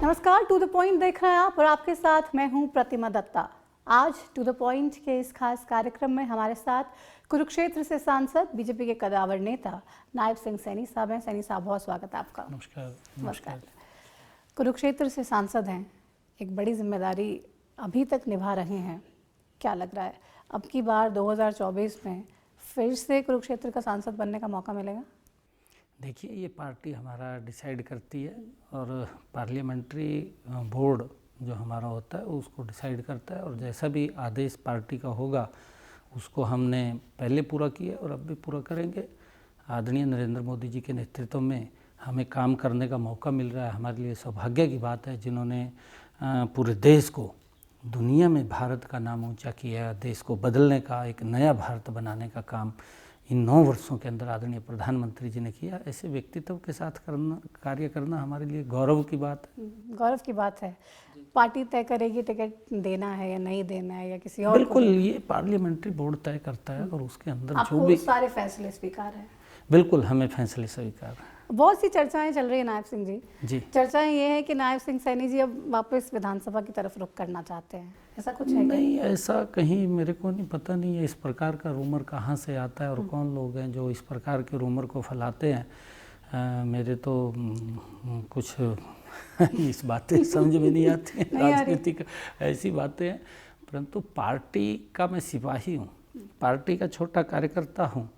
नमस्कार, to the point देख रहे हैं आप और आपके साथ मैं हूं प्रतिमा दत्ता। आज टू द पॉइंट के इस खास कार्यक्रम में हमारे साथ कुरुक्षेत्र से सांसद बीजेपी के कदावर नेता नायब सिंह सैनी साहब हैं। सैनी साहब, बहुत स्वागत है आपका। नमस्कार। कुरुक्षेत्र से सांसद हैं, एक बड़ी जिम्मेदारी अभी तक निभा रहे हैं। क्या लग रहा है अब की बार 2024 में फिर से कुरुक्षेत्र का सांसद बनने का मौका मिलेगा? देखिए, ये पार्टी हमारा डिसाइड करती है और पार्लियामेंट्री बोर्ड जो हमारा होता है उसको डिसाइड करता है, और जैसा भी आदेश पार्टी का होगा उसको हमने पहले पूरा किया और अब भी पूरा करेंगे। आदरणीय नरेंद्र मोदी जी के नेतृत्व में हमें काम करने का मौका मिल रहा है। हमारे लिए सौभाग्य की बात है, जिन्होंने पूरे देश को, दुनिया में भारत का नाम ऊंचा किया, देश को बदलने का, एक नया भारत बनाने का काम इन 9 वर्षों के अंदर आदरणीय प्रधानमंत्री जी ने किया। ऐसे व्यक्तित्व के साथ कार्य करना हमारे लिए गौरव की बात है। गौरव की बात है। पार्टी तय करेगी टिकट देना है या नहीं देना है या किसी और बिल्कुल, ये पार्लियामेंट्री बोर्ड तय करता है और उसके अंदर जो भी सारे फैसले स्वीकार है। बिल्कुल, हमें फैसले स्वीकार है। बहुत सी चर्चाएं चल रही है नायब सिंह जी। चर्चाएं ये है कि नायब सिंह सैनी जी अब वापस विधानसभा की तरफ रुख करना चाहते हैं, ऐसा कुछ है? नहीं, ऐसा कहीं मेरे को नहीं पता नहीं है इस प्रकार का रूमर कहाँ से आता है और कौन लोग हैं जो इस प्रकार के रूमर को फैलाते हैं। मेरे तो कुछ इस बातें समझ में नहीं आती हैं। राजनीतिक ऐसी बातें हैं, परंतु पार्टी का मैं सिपाही हूँ, पार्टी का छोटा कार्यकर्ता हूँ,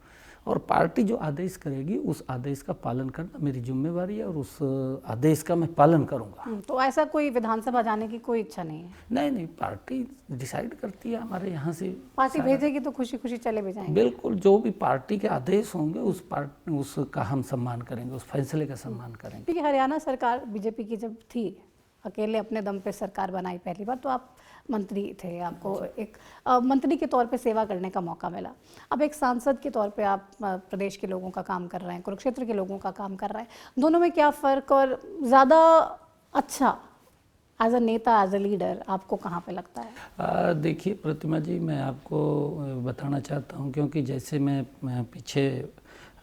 और पार्टी जो आदेश करेगी उस आदेश का पालन करना मेरी जिम्मेवारी है और उस आदेश का मैं पालन करूंगा। तो ऐसा कोई विधानसभा जाने की कोई इच्छा नहीं है? नहीं, पार्टी डिसाइड करती है। हमारे यहाँ से पार्टी भेजेगी तो खुशी खुशी चले भी जाएंगे। बिल्कुल, जो भी पार्टी के आदेश होंगे उसका हम सम्मान करेंगे, उस फैसले का सम्मान करेंगे। क्योंकि हरियाणा सरकार बीजेपी की जब थी, अकेले अपने दम पे सरकार बनाई पहली बार, तो आप मंत्री थे, आपको एक मंत्री के तौर पे सेवा करने का मौका मिला। अब एक सांसद के तौर पे आप प्रदेश के लोगों का काम कर रहे हैं, कुरुक्षेत्र के लोगों का काम कर रहे हैं। दोनों में क्या फ़र्क और ज़्यादा अच्छा एज अ नेता, एज अ लीडर आपको कहाँ पे लगता है? देखिए प्रतिमा जी, मैं आपको बताना चाहता हूँ, क्योंकि जैसे मैं पीछे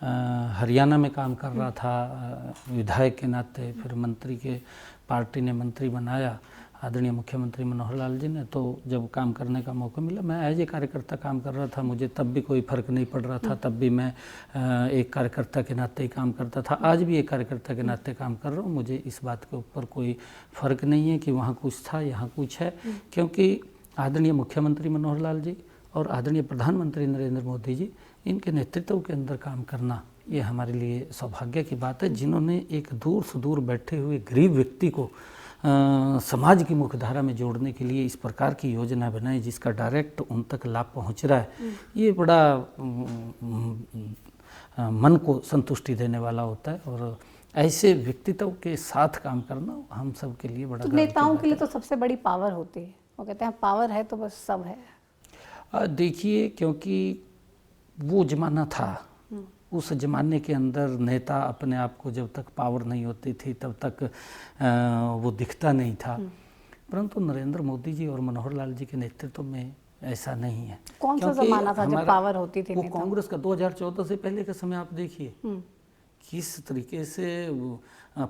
हरियाणा में काम कर रहा था विधायक के नाते, फिर मंत्री के पार्टी ने मंत्री बनाया आदरणीय मुख्यमंत्री मनोहर लाल जी ने, तो जब काम करने का मौका मिला, मैं एज ए कार्यकर्ता काम कर रहा था। मुझे तब भी कोई फ़र्क नहीं पड़ रहा था, तब भी मैं एक कार्यकर्ता के नाते ही काम करता था। आज भी एक कार्यकर्ता के नाते काम कर रहा हूँ। मुझे इस बात के ऊपर कोई फ़र्क नहीं है कि वहाँ कुछ था, यहाँ कुछ है, क्योंकि आदरणीय मुख्यमंत्री मनोहर लाल जी और आदरणीय प्रधानमंत्री नरेंद्र मोदी जी, इनके नेतृत्व के अंदर काम करना ये हमारे लिए सौभाग्य की बात है, जिन्होंने एक दूर से दूर बैठे हुए गरीब व्यक्ति को समाज की मुख्यधारा में जोड़ने के लिए इस प्रकार की योजना बनाई, जिसका डायरेक्ट उन तक लाभ पहुंच रहा है। ये बड़ा मन को संतुष्टि देने वाला होता है, और ऐसे व्यक्तित्व के साथ काम करना हम सब के लिए बड़ा। तो नेताओं के लिए तो सबसे बड़ी पावर होती है, वो कहते हैं पावर है तो बस सब है। देखिए, क्योंकि वो जमाना था, उस ज़माने के अंदर नेता अपने आप को जब तक पावर नहीं होती थी तब तक वो दिखता नहीं था, परंतु नरेंद्र मोदी जी और मनोहर लाल जी के नेतृत्व में ऐसा नहीं है। कौन सा ज़माना था जब पावर होती थी? वो कांग्रेस का 2014 से पहले का समय आप देखिए, किस तरीके से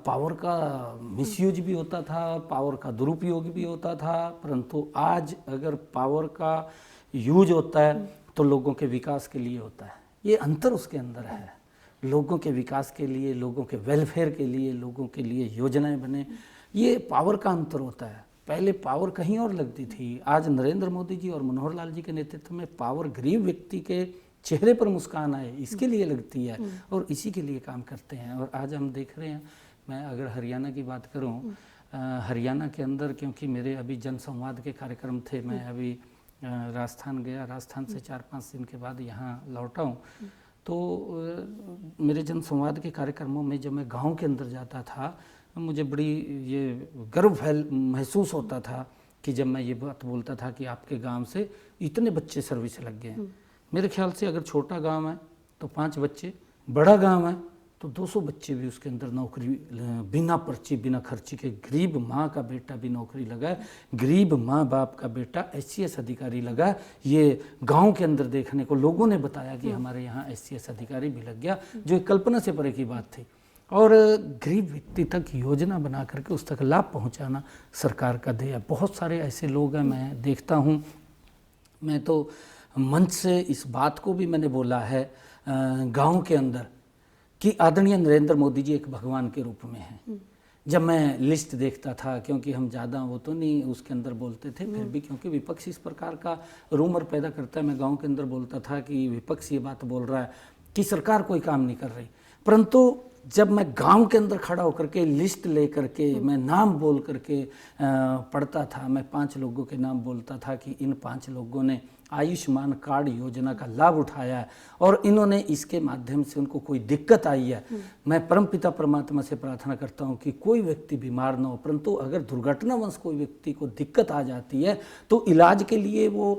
पावर का मिसयूज भी होता था, पावर का दुरुपयोग भी होता था, परंतु आज अगर पावर का यूज होता है तो लोगों के विकास के लिए होता है। ये अंतर उसके अंदर है, लोगों के विकास के लिए, लोगों के वेलफेयर के लिए, लोगों के लिए योजनाएं बने, ये पावर का अंतर होता है। पहले पावर कहीं और लगती थी, आज नरेंद्र मोदी जी और मनोहर लाल जी के नेतृत्व में पावर गरीब व्यक्ति के चेहरे पर मुस्कान आए इसके लिए लगती है, और इसी के लिए काम करते हैं। और आज हम देख रहे हैं, मैं अगर हरियाणा की बात करूँ, हरियाणा के अंदर, क्योंकि मेरे अभी जनसंवाद के कार्यक्रम थे, मैं अभी राजस्थान गया, राजस्थान से 4-5 दिन के बाद यहाँ लौटा हूँ, तो मेरे जनसंवाद के कार्यक्रमों में जब मैं गांव के अंदर जाता था, मुझे बड़ी ये गर्व महसूस होता था कि जब मैं ये बात बोलता था कि आपके गांव से इतने बच्चे सर्विस लग गए हैं। मेरे ख्याल से अगर छोटा गांव है तो 5 बच्चे, बड़ा गांव है तो 200 बच्चे भी उसके अंदर नौकरी, बिना पर्ची बिना खर्ची के, गरीब माँ का बेटा भी नौकरी लगा है, गरीब माँ बाप का बेटा SCS अधिकारी लगा। ये गांव के अंदर देखने को लोगों ने बताया कि हमारे यहाँ SCS अधिकारी भी लग गया, जो एक कल्पना से परे की बात थी। और गरीब व्यक्ति तक योजना बना करके उस तक लाभ पहुंचाना सरकार का ध्येय है। बहुत सारे ऐसे लोग हैं, मैं देखता हूं, मैं तो मंच से इस बात को भी मैंने बोला है गांव के अंदर कि आदरणीय नरेंद्र मोदी जी एक भगवान के रूप में हैं। जब मैं लिस्ट देखता था, क्योंकि हम ज़्यादा वो तो नहीं उसके अंदर बोलते थे, फिर भी क्योंकि विपक्ष इस प्रकार का रूमर पैदा करता है, मैं गांव के अंदर बोलता था कि विपक्ष ये बात बोल रहा है कि सरकार कोई काम नहीं कर रही। परंतु जब मैं गांव के अंदर खड़ा होकर के लिस्ट ले करके मैं नाम बोल करके पढ़ता था, मैं 5 लोगों के नाम बोलता था कि इन 5 लोगों ने आयुष्मान कार्ड योजना का लाभ उठाया है और इन्होंने इसके माध्यम से उनको कोई दिक्कत आई है। मैं परमपिता परमात्मा से प्रार्थना करता हूं कि कोई व्यक्ति बीमार ना हो, परंतु अगर दुर्घटनावश कोई व्यक्ति को दिक्कत आ जाती है तो इलाज के लिए वो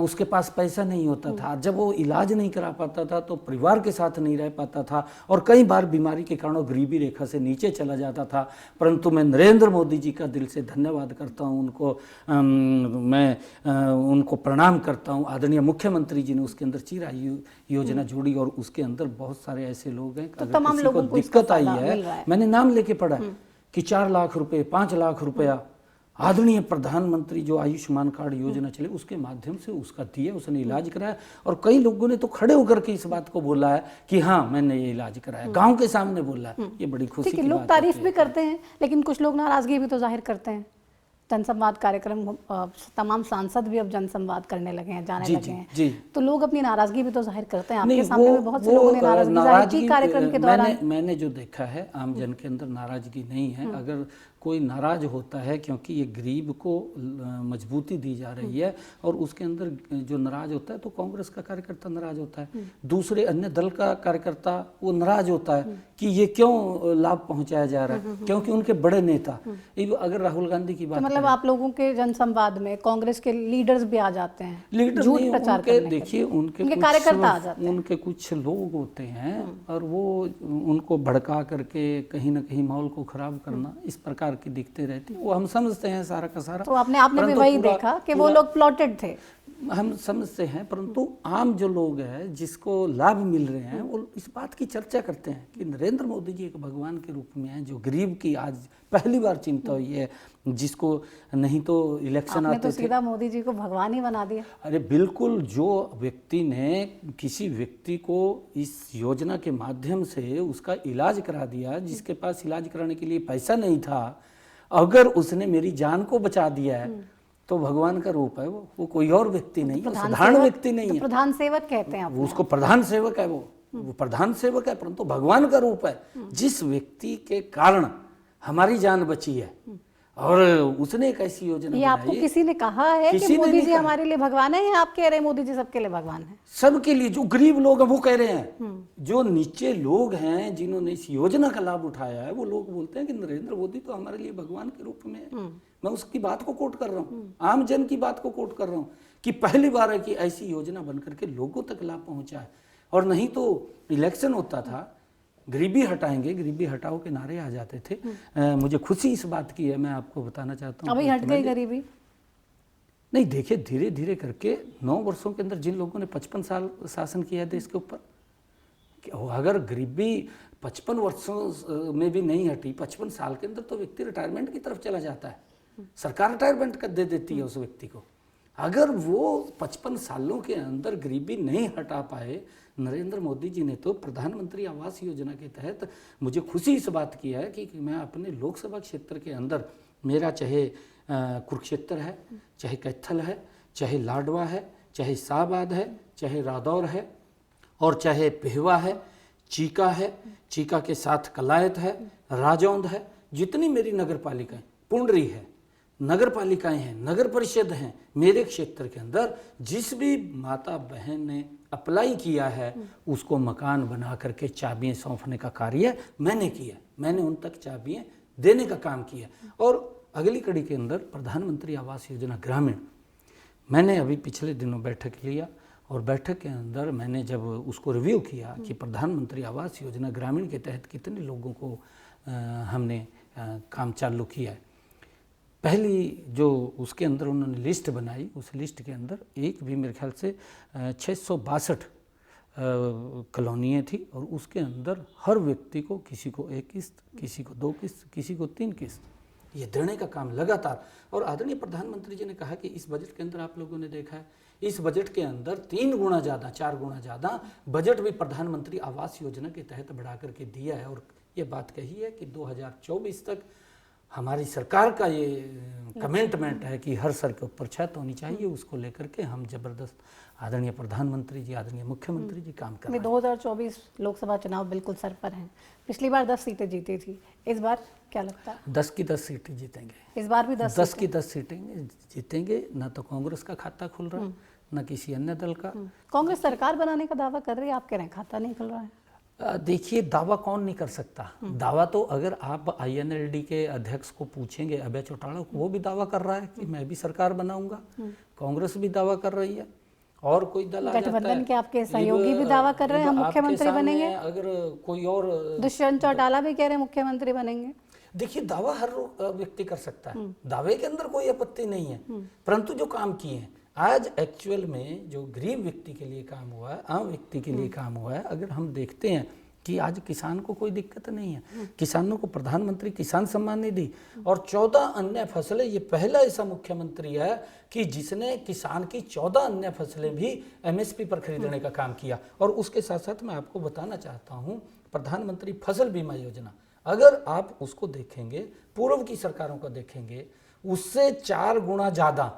उसके पास पैसा नहीं होता था। जब वो इलाज नहीं करा पाता था तो परिवार के साथ नहीं रह पाता था और कई बार बीमारी के कारण गरीबी रेखा से नीचे चला जाता था। परंतु मैं नरेंद्र मोदी जी का दिल से धन्यवाद करता हूँ, मैं उनको प्रणाम करता हूँ। आदरणीय मुख्यमंत्री जी ने उसके अंदर चिरायु योजना जोड़ी और उसके अंदर बहुत सारे ऐसे लोग हैं तो अगर तमाम किसी लोगों को को इसका दिक्कत आई है, मैंने नाम लेके पढ़ा कि 4 लाख रुपए, 5 लाख रुपया आदरणीय प्रधानमंत्री जो आयुष्मान कार्ड योजना चले उसके माध्यम से उसका दिया, उसने इलाज कराया। और कई लोगों ने तो खड़े होकर के इस बात को बोला है कि हाँ मैंने ये इलाज कराया, गांव के सामने बोला है। ये बड़ी खुशी की बात है। लोग तारीफ भी करते हैं, लेकिन कुछ लोग नाराजगी भी तो जाहिर करते हैं। जनसंवाद कार्यक्रम, तमाम सांसद भी अब जनसंवाद करने लगे हैं, जाने लगे हैं, तो लोग अपनी नाराजगी भी तो जाहिर करते हैं। आपके सामने में बहुत से लोगों ने नाराजगी जाहिर की कार्यक्रम के दौरान। मैंने जो देखा है आम जन के अंदर नाराजगी नहीं है। अगर कोई नाराज होता है क्योंकि ये गरीब को मजबूती दी जा रही है और उसके अंदर जो नाराज होता है तो कांग्रेस का कार्यकर्ता नाराज होता है, दूसरे अन्य दल का कार्यकर्ता वो नाराज होता है कि ये क्यों लाभ पहुंचाया जा रहा है, क्योंकि उनके बड़े नेता, अगर राहुल गांधी की बात, मतलब आप लोगों के जनसंवाद में कांग्रेस के लीडर्स भी आ जाते हैं, लीडर झूठ प्रचार करने, देखिए उनके कार्यकर्ता आ जाते हैं, उनके कुछ लोग होते हैं और वो उनको भड़का करके कहीं ना कहीं माहौल को खराब करना इस प्रकार की दिखते रहती है। वो हम समझते हैं सारा का सारा। तो आपने भी वही देखा कि वो लोग प्लॉटेड थे, हम समझते हैं, परंतु आम जो लोग हैं जिसको लाभ मिल रहे हैं वो इस बात की चर्चा करते हैं कि नरेंद्र मोदी जी एक भगवान के रूप में हैं, जो गरीब की आज पहली बार चिंता हुई है, जिसको नहीं तो इलेक्शन आते तो सीधा मोदी जी को भगवान ही बना दिया। अरे बिल्कुल, जो व्यक्ति ने किसी व्यक्ति को इस योजना के माध्यम से उसका इलाज करा दिया, जिसके पास इलाज कराने के लिए पैसा नहीं था, अगर उसने मेरी जान को बचा दिया है तो भगवान का रूप है वो कोई और व्यक्ति नहीं है, साधारण व्यक्ति नहीं है। प्रधान सेवक कहते हैं वो, उसको प्रधान सेवक है, वो प्रधान सेवक है, परंतु भगवान का रूप है। जिस व्यक्ति के कारण हमारी जान बची है और उसने एक ऐसी योजना ये आपको किसी ने कहा है कि मोदी जी हमारे लिए भगवान है, या आप कह रहे हैं मोदी जी सबके लिए भगवान है? सबके लिए। जो गरीब लोग हैं वो कह रहे हैं, जो नीचे लोग हैं जिन्होंने इस योजना का लाभ उठाया है वो लोग बोलते हैं कि नरेंद्र मोदी तो हमारे लिए भगवान के रूप में है। मैं उसकी बात को कोट कर रहा हूँ, आम जन की बात को कोट कर रहा हूँ कि पहली बार है कि ऐसी योजना बन करके लोगों तक लाभ पहुंचा है। और नहीं तो इलेक्शन होता था, गरीबी हटाएंगे, गरीबी हटाओ के नारे आ जाते थे। मुझे खुशी इस बात की है, मैं आपको बताना चाहता हूँ। अभी हट गई गरीबी? नहीं, देखिए धीरे धीरे करके 9 वर्षों के अंदर जिन लोगों ने 55 साल शासन किया है देश के ऊपर, अगर गरीबी 55 वर्षों में भी नहीं हटी, 55 साल के अंदर तो व्यक्ति रिटायरमेंट की तरफ चला जाता है, सरकार रिटायरमेंट कर दे देती है उस व्यक्ति को। अगर वो 55 सालों के अंदर गरीबी नहीं हटा पाए, नरेंद्र मोदी जी ने तो प्रधानमंत्री आवास योजना के तहत मुझे खुशी इस बात की है कि मैं अपने लोकसभा क्षेत्र के अंदर, मेरा चाहे कुरुक्षेत्र है, चाहे कैथल है, चाहे लाडवा है, चाहे शाहबाद है, चाहे रादौर है और चाहे पेहवा है, चीका है, चीका के साथ कलायत है, राजौंद है, जितनी मेरी नगर पालिकाएं, पुंडरी है, नगर पालिकाएं हैं, नगर परिषद हैं, मेरे क्षेत्र के अंदर जिस भी माता बहन ने अप्लाई किया है उसको मकान बना करके चाबियां सौंपने का कार्य मैंने किया। मैंने उन तक चाबियां देने का काम किया। और अगली कड़ी के अंदर प्रधानमंत्री आवास योजना ग्रामीण, मैंने अभी पिछले दिनों बैठक लिया और बैठक के अंदर मैंने जब उसको रिव्यू किया कि प्रधानमंत्री आवास योजना ग्रामीण के तहत कितने लोगों को हमने काम चालू किया है। पहली जो उसके अंदर उन्होंने लिस्ट बनाई, उस लिस्ट के अंदर एक भी मेरे ख्याल से 662 कॉलोनियाँ थी और उसके अंदर हर व्यक्ति को, किसी को 1 किस्त, किसी को 2 किस्त, किसी को 3 किस्त, ये देने का काम लगातार। और आदरणीय प्रधानमंत्री जी ने कहा कि इस बजट के अंदर आप लोगों ने देखा है, इस बजट के अंदर 3 गुना ज़्यादा, 4 गुना ज़्यादा बजट भी प्रधानमंत्री आवास योजना के तहत बढ़ा करके दिया है। और ये बात कही है कि 2024 तक हमारी सरकार का ये कमिटमेंट है कि हर सर के ऊपर छत होनी चाहिए। उसको लेकर के हम जबरदस्त आदरणीय प्रधानमंत्री जी, आदरणीय मुख्यमंत्री जी काम कर रहे हैं। 2024 लोकसभा चुनाव बिल्कुल सर पर हैं। पिछली बार 10 सीटें जीती थी, इस बार क्या लगता है? 10 की 10 सीटें जीतेंगे। इस बार भी 10 की 10 सीटें जीतेंगे। ना तो कांग्रेस का खाता खुल रहा है, ना किसी अन्य दल का। कांग्रेस सरकार बनाने का दावा कर रही है, आप कह रहे हैं खाता नहीं खुल रहा है। देखिए, दावा कौन नहीं कर सकता। दावा तो अगर आप INLD के अध्यक्ष को पूछेंगे, अभय चौटाला को, वो भी दावा कर रहा है कि मैं भी सरकार बनाऊंगा। कांग्रेस भी दावा कर रही है और कोई दल आ जाता है। गठबंधन के आपके सहयोगी भी दावा कर रहे हैं हम मुख्यमंत्री बनेंगे। अगर कोई और, दुष्यंत चौटाला भी कह रहे हैं मुख्यमंत्री बनेंगे। देखिए, दावा हर व्यक्ति कर सकता है, दावे के अंदर कोई आपत्ति नहीं है, परंतु जो काम किए हैं आज एक्चुअल में, जो गरीब व्यक्ति के लिए काम हुआ है, आम व्यक्ति के लिए काम हुआ है, अगर हम देखते हैं कि आज किसान को कोई दिक्कत नहीं है, किसानों को प्रधानमंत्री किसान सम्मान निधि और 14 अन्य फसलें, ये पहला ऐसा मुख्यमंत्री है कि जिसने किसान की 14 अन्य फसलें भी MSP पर खरीदने का काम किया। और उसके साथ साथ मैं आपको बताना चाहता हूँ, प्रधानमंत्री फसल बीमा योजना, अगर आप उसको देखेंगे, पूर्व की सरकारों को देखेंगे, उससे 4 गुना ज़्यादा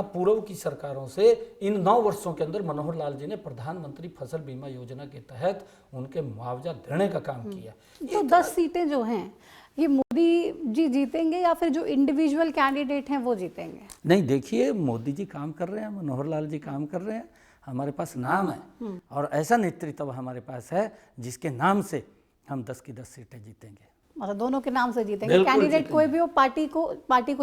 पूर्व की सरकारों से इन 9 वर्षों के अंदर मनोहर लाल जी ने प्रधानमंत्री फसल बीमा योजना के तहत उनके मुआवजा देने का काम किया। तो 10 सीटें जो हैं, ये मोदी जी जीतेंगे या फिर जो इंडिविजुअल कैंडिडेट हैं वो जीतेंगे? नहीं, देखिए, मोदी जी काम कर रहे हैं, मनोहर लाल जी काम कर रहे हैं, हमारे पास नाम है और ऐसा नेतृत्व हमारे पास है जिसके नाम से हम 10 की 10 सीटें जीतेंगे। मतलब दोनों के नाम से जीतेंगे, कैंडिडेट कोई भी हो, पार्टी को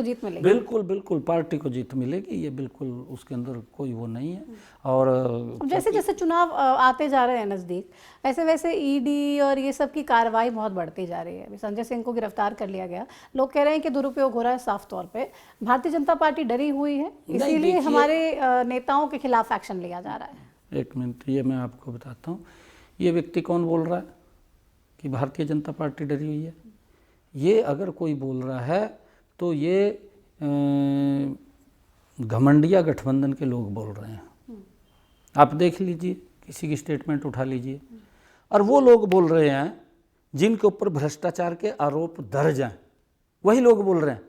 जीत मिलेगी। बिल्कुल पार्टी को जीत मिलेगी, ये बिल्कुल उसके अंदर कोई वो नहीं है। और जैसे जैसे चुनाव आते जा रहे हैं नज़दीक, वैसे वैसे ED और ये सब की कार्रवाई बहुत बढ़ती जा रही है। अभी संजय सिंह को गिरफ्तार कर लिया गया, लोग कह रहे हैं कि दुरुपयोग हो रहा है। साफ तौर पे भारतीय जनता पार्टी डरी हुई है, इसीलिए हमारे नेताओं के खिलाफ एक्शन लिया जा रहा है। 1 मिनट, ये मैं आपको बताता हूँ, ये व्यक्ति कौन बोल रहा है कि भारतीय जनता पार्टी डरी हुई है? ये अगर कोई बोल रहा है तो ये घमंडिया गठबंधन के लोग बोल रहे हैं। आप देख लीजिए, किसी की स्टेटमेंट उठा लीजिए, और वो लोग बोल रहे हैं जिनके ऊपर भ्रष्टाचार के आरोप दर्ज हैं, वही लोग बोल रहे हैं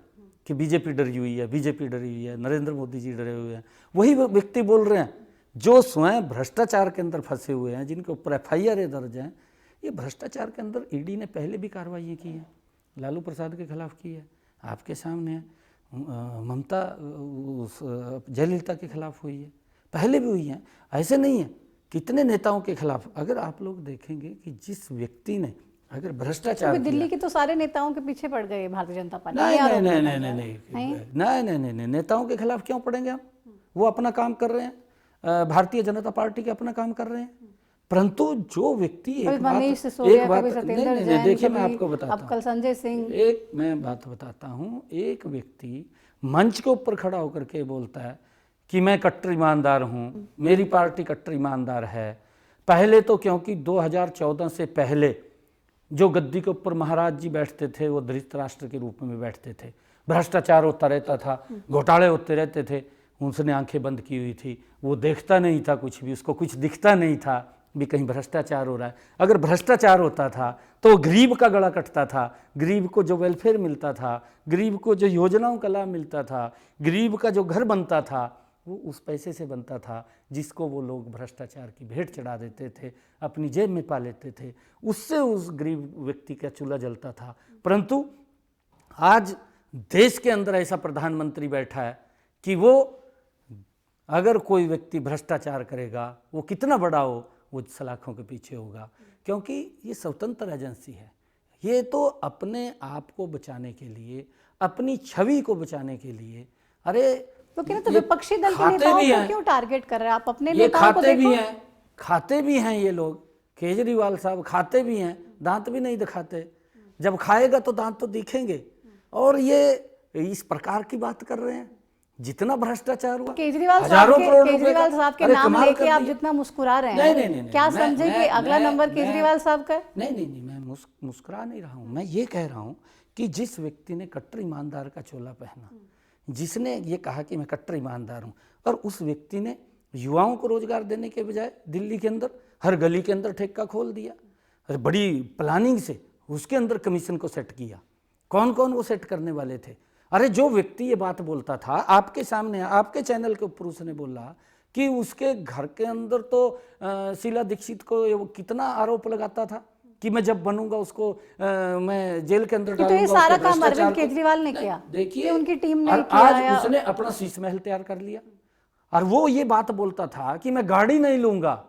कि बीजेपी डरी हुई है, बीजेपी डरी हुई है, नरेंद्र मोदी जी डरे हुए हैं। वही व्यक्ति बोल रहे हैं जो स्वयं भ्रष्टाचार के अंदर फंसे हुए हैं, जिनके ऊपर FIR दर्ज हैं। ये भ्रष्टाचार के अंदर ED ने पहले भी कार्रवाई की है, लालू प्रसाद के खिलाफ की है, आपके सामने है, ममता जयललिता के खिलाफ हुई है, पहले भी हुई है। ऐसे नहीं है, कितने नेताओं के खिलाफ। अगर आप लोग देखेंगे कि जिस व्यक्ति ने अगर भ्रष्टाचार, दिल्ली के तो सारे नेताओं के पीछे पड़ गए भारतीय जनता पार्टी। नहीं, नेताओं के खिलाफ क्यों पड़ेंगे हम? वो अपना काम कर रहे हैं, भारतीय जनता पार्टी के अपना काम कर रहे हैं, परंतु जो व्यक्ति एक बात देखिए, मैं आपको बताता हूँ, कल संजय सिंह, एक मैं बात बताता हूँ, एक व्यक्ति मंच के ऊपर खड़ा होकर के बोलता है कि मैं कट्टर ईमानदार हूँ, मेरी पार्टी कट्टर ईमानदार है। पहले तो क्योंकि 2014 से पहले जो गद्दी के ऊपर महाराज जी बैठते थे, वो धृतराष्ट्र के रूप में बैठते थे, भ्रष्टाचार होता रहता था, घोटाले होते रहते थे, उसने आंखें बंद की हुई थी, वो देखता नहीं था कुछ भी, उसको कुछ दिखता नहीं था भी कहीं भ्रष्टाचार हो रहा है। अगर भ्रष्टाचार होता था तो गरीब का गला कटता था, गरीब को जो वेलफेयर मिलता था, गरीब को जो योजनाओं का लाभ मिलता था, गरीब का जो घर बनता था, वो उस पैसे से बनता था जिसको वो लोग भ्रष्टाचार की भेंट चढ़ा देते थे, अपनी जेब में पा लेते थे, उससे उस गरीब व्यक्ति का चूल्हा जलता था। परंतु आज देश के अंदर ऐसा प्रधानमंत्री बैठा है कि वो अगर कोई व्यक्ति भ्रष्टाचार करेगा, वो कितना बड़ा हो, वो सलाखों के पीछे होगा, क्योंकि ये स्वतंत्र एजेंसी है। ये तो अपने आप को बचाने के लिए, अपनी छवि को बचाने के लिए, अरे तो क्या, तो विपक्षी दल के नेताओं को क्यों टारगेट कर रहे हैं आप? अपने नेताओं को खाते भी हैं ये लोग। केजरीवाल साहब खाते भी हैं, दांत भी नहीं दिखाते, जब खाएगा तो दांत तो दिखेंगे, और ये इस प्रकार की बात कर रहे हैं। जितना भ्रष्टाचार हुआ, केजरीवाल हजारों करोड़ रुपए केजरीवाल का। साहब के अरे नाम कमाल लेके कर आप दिया। जितना मुस्कुरा रहे नहीं, हैं, नहीं, नहीं, क्या मैं- समझे कि मैं- अगला मैं- नंबर मैं- केजरीवाल साहब का है? नहीं, मैं मुस्कुरा नहीं रहा हूँ। मैं ये कह रहा हूँ कि जिस व्यक्ति ने कट्टर ईमानदार का चोला पहना, जिसने ये कहा कि मैं कट्टर ईमानदार हूँ, और उस व्यक्ति ने युवाओं को रोजगार देने के बजाय दिल्ली के अंदर हर गली के अंदर ठेका खोल दिया, और बड़ी प्लानिंग से उसके अंदर कमीशन को सेट किया। कौन कौन वो सेट करने वाले थे? अरे जो व्यक्ति ये बात बोलता था आपके सामने, आपके चैनल के ऊपर उसने बोला कि उसके घर के अंदर तो शीला दीक्षित को वो कितना आरोप लगाता था कि मैं जब बनूंगा उसको मैं जेल के अंदर तो ये डालूंगा, सारा उसके काम भ्रष्टाचार अरविंद को। केजरीवाल ने किया, देखिए ये उनकी टीम ने और किया आज या- उसने अपना शीश महल तैयार कर लिया, और वो ये बात बोलता था कि मैं गाड़ी नहीं लूंगा,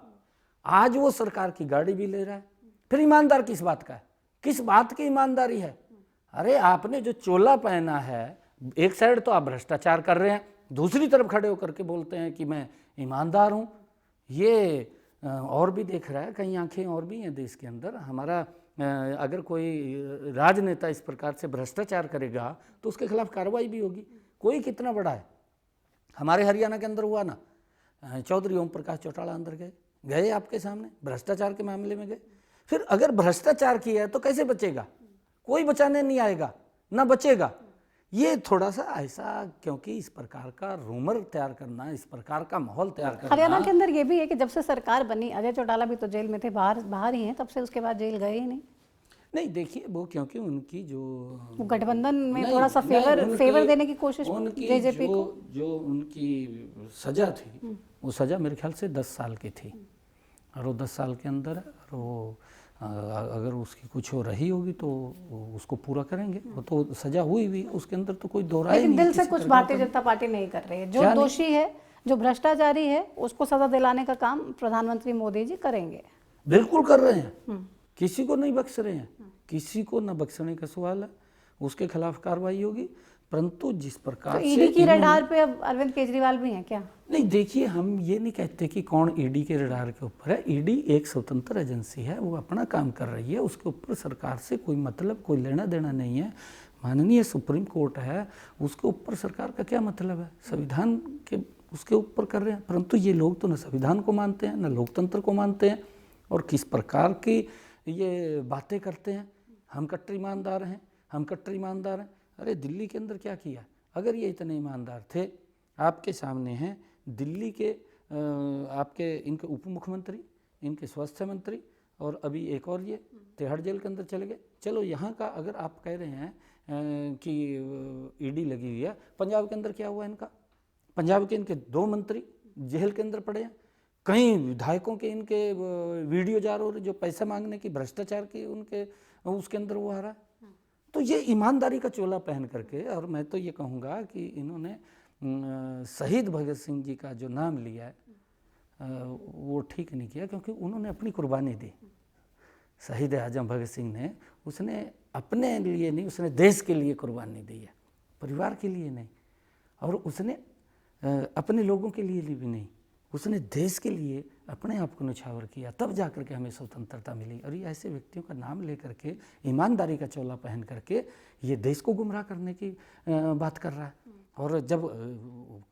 आज वो सरकार की गाड़ी भी ले रहा है। फिर ईमानदार किस बात का है? किस बात की ईमानदारी है? अरे आपने जो चोला पहना है, एक साइड तो आप भ्रष्टाचार कर रहे हैं, दूसरी तरफ खड़े होकर के बोलते हैं कि मैं ईमानदार हूं। ये और भी देख रहा है, कई आंखें और भी हैं देश के अंदर। हमारा अगर कोई राजनेता इस प्रकार से भ्रष्टाचार करेगा तो उसके खिलाफ कार्रवाई भी होगी। कोई कितना बड़ा है, हमारे हरियाणा के अंदर हुआ ना, चौधरी ओम प्रकाश चौटाला अंदर गए आपके सामने, भ्रष्टाचार के मामले में गए। फिर अगर भ्रष्टाचार किया है तो कैसे बचेगा? कोई बचाने नहीं आएगा, ना बचेगा। ये थोड़ा सा ऐसा, क्योंकि इस प्रकार का रूमर तैयार करना, इस प्रकार का माहौल तैयार करना। हरियाणा के अंदर ये भी है कि जब से सरकार बनी, अजय चौटाला भी तो जेल में थे, बाहर ही हैं, तब से उसके बाद जेल गए ही नहीं। नहीं देखिए, वो क्योंकि उनकी जो वो गठबंधन में नहीं, थोड़ा सा नहीं, फेवर देने की कोशिश उनकी जेजेपी को। जो उनकी सजा थी, वो सजा मेरे ख्याल से 10 साल की थी, और वो 10 साल के अंदर, और वो अगर उसकी कुछ हो रही होगी तो उसको पूरा करेंगे। वो तो सजा हुई भी, उसके अंदर तो कोई दो राय नहीं। लेकिन दिल से कुछ भारतीय जनता पार्टी नहीं कर रही है। जो दोषी है, जो भ्रष्टाचारी है, उसको सजा दिलाने का काम प्रधानमंत्री मोदी जी करेंगे। बिल्कुल कर रहे हैं, किसी को नहीं बख्श रहे हैं, किसी को न बख्शने का सवाल है, उसके खिलाफ कार्रवाई होगी। परंतु जिस प्रकार तो ईडी की रडार पे अब अरविंद केजरीवाल भी हैं क्या? नहीं देखिए, हम ये नहीं कहते कि कौन ईडी के रडार के ऊपर है। ईडी एक स्वतंत्र एजेंसी है, वो अपना काम कर रही है, उसके ऊपर सरकार से कोई मतलब, कोई लेना देना नहीं है। माननीय सुप्रीम कोर्ट है, उसके ऊपर सरकार का क्या मतलब है? संविधान के उसके ऊपर कर रहे हैं। परंतु ये लोग तो न संविधान को मानते हैं, न लोकतंत्र को मानते हैं, और किस प्रकार की ये बातें करते हैं, हम कट्टर ईमानदार हैं, हम कट्टर ईमानदार हैं। अरे दिल्ली के अंदर क्या किया? अगर ये इतने ईमानदार थे, आपके सामने हैं दिल्ली के आपके इनके उप मुख्यमंत्री, इनके स्वास्थ्य मंत्री, और अभी एक और ये तिहाड़ जेल के अंदर चले गए। चलो यहाँ का अगर आप कह रहे हैं कि ईडी लगी हुई है, पंजाब के अंदर क्या हुआ इनका? पंजाब के इनके 2 मंत्री जेल के अंदर पड़े हैं, कई विधायकों के इनके वीडियो जा रहे, जो पैसा मांगने की, भ्रष्टाचार की, उनके उसके अंदर वो आ रहा है। तो ये ईमानदारी का चोला पहन करके, और मैं तो ये कहूँगा कि इन्होंने शहीद भगत सिंह जी का जो नाम लिया है वो ठीक नहीं किया, क्योंकि उन्होंने अपनी कुर्बानी दी। शहीद आजम भगत सिंह ने, उसने अपने लिए नहीं, उसने देश के लिए कुर्बानी दी है, परिवार के लिए नहीं, और उसने अपने लोगों के लिए भी नहीं, उसने देश के लिए अपने आप को न्यौछावर किया, तब जा कर के हमें स्वतंत्रता मिली। और ये ऐसे व्यक्तियों का नाम लेकर के, ईमानदारी का चोला पहन करके ये देश को गुमराह करने की बात कर रहा है। और जब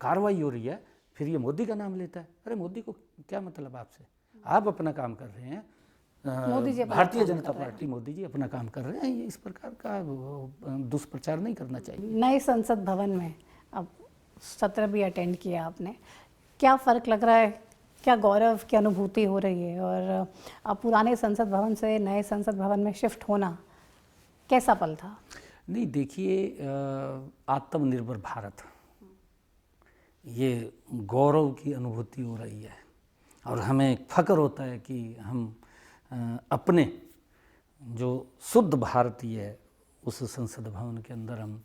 कार्रवाई हो रही है, फिर ये मोदी का नाम लेता है। अरे मोदी को क्या मतलब आपसे? आप अपना काम कर रहे हैं, मोदी जी भारतीय जनता पार्टी, मोदी जी अपना काम कर रहे हैं। ये इस प्रकार का दुष्प्रचार नहीं करना चाहिए। नए संसद भवन में अब सत्र भी अटेंड किया आपने, क्या फ़र्क लग रहा है? क्या गौरव की अनुभूति हो रही है? और अब पुराने संसद भवन से नए संसद भवन में शिफ्ट होना कैसा पल था? नहीं देखिए, आत्मनिर्भर भारत, ये गौरव की अनुभूति हो रही है, और हमें फख्र होता है कि हम अपने जो शुद्ध भारतीय है उस संसद भवन के अंदर हम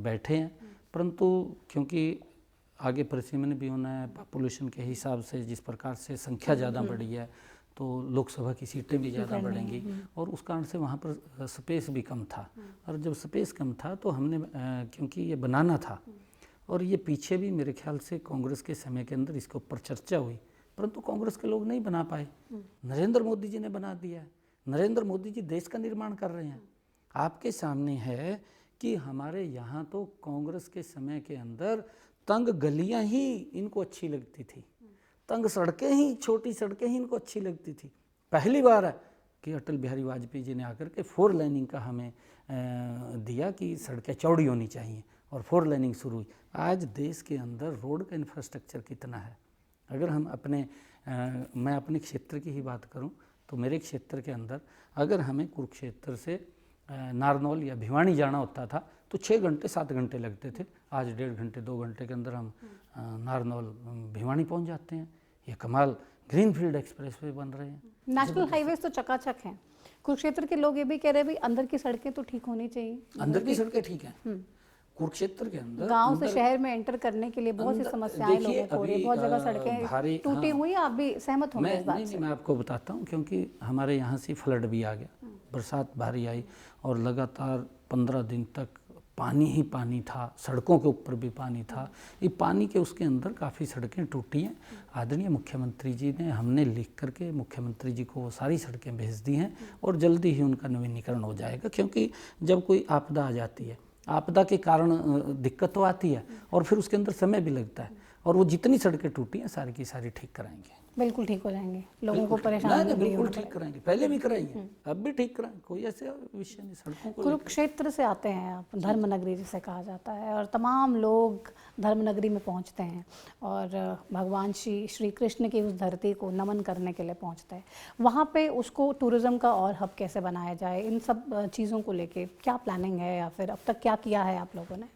बैठे हैं। परंतु क्योंकि आगे परिसीमन भी होना है, पॉपुलेशन के हिसाब से जिस प्रकार से संख्या ज़्यादा बढ़ी है, तो लोकसभा की सीटें भी ज़्यादा बढ़ेंगी, और उस कारण से वहाँ पर स्पेस भी कम था। और जब स्पेस कम था तो हमने क्योंकि ये बनाना था, और ये पीछे भी मेरे ख्याल से कांग्रेस के समय के अंदर इसके ऊपर चर्चा हुई, परंतु कांग्रेस के लोग नहीं बना पाए। नरेंद्र मोदी जी ने बना दिया है। नरेंद्र मोदी जी देश का निर्माण कर रहे हैं। आपके सामने है कि हमारे यहाँ तो कांग्रेस के समय के अंदर तंग गलियां ही इनको अच्छी लगती थी, तंग सड़कें ही, छोटी सड़कें ही इनको अच्छी लगती थी। पहली बार है कि अटल बिहारी वाजपेयी जी ने आकर के 4 लेनिंग का हमें दिया कि सड़कें चौड़ी होनी चाहिए और 4 लेनिंग शुरू हुई। आज देश के अंदर रोड का इंफ्रास्ट्रक्चर कितना है, अगर हम मैं अपने क्षेत्र की ही बात करूं तो मेरे क्षेत्र के अंदर अगर हमें कुरुक्षेत्र से नारनौल या भिवानी जाना होता था तो 6 घंटे 7 घंटे लगते थे। आज 1.5 घंटे 2 घंटे के अंदर हम नारनौल भिवानी पहुंच जाते हैं। ये कमाल ग्रीनफील्ड एक्सप्रेसवे बन रहे हैं। नेशनल हाईवेज तो चकाचक हैं। कुरुक्षेत्र के लोग ये भी कह रहे हैं भाई अंदर की सड़कें तो ठीक होनी चाहिए। अंदर की सड़कें ठीक हैं। कुरुक्षेत्र के अंदर गांव से शहर में एंटर करने के लिए बहुत सी समस्याएं लोगों को हो रही है, बहुत जगह सड़कें टूटी हुई। आप भी सहमत होंगे इस बात से? मैं आपको बताता हूँ, क्योंकि हमारे यहाँ से फ्लड भी आ गया, बरसात भारी आई और लगातार 15 दिन तक पानी ही पानी था, सड़कों के ऊपर भी पानी था। ये पानी के उसके अंदर काफ़ी सड़कें टूटी हैं। आदरणीय मुख्यमंत्री जी ने, हमने लिख करके मुख्यमंत्री जी को वो सारी सड़कें भेज दी हैं और जल्दी ही उनका नवीनीकरण हो जाएगा। क्योंकि जब कोई आपदा आ जाती है, आपदा के कारण दिक्कत तो आती है और फिर उसके अंदर समय भी लगता है, और वो जितनी सड़कें टूटी हैं सारी की सारी ठीक कराएंगे। बिल्कुल ठीक हो जाएंगे, लोगों को परेशानी बिल्कुल ठीक कराएंगे, पहले भी कराएंगे, अब भी ठीक कराएंगे, कोई ऐसे विषय नहीं। सड़कों को कुरुक्षेत्र से आते हैं आप, धर्मनगरी जिसे कहा जाता है, और तमाम लोग धर्मनगरी में पहुंचते हैं और भगवान श्री कृष्ण की उस धरती को नमन करने के लिए पहुंचते हैं। वहाँ पे उसको टूरिज्म का और हब कैसे बनाया जाए, इन सब चीज़ों को लेके क्या प्लानिंग है या फिर अब तक क्या किया है आप लोगों ने?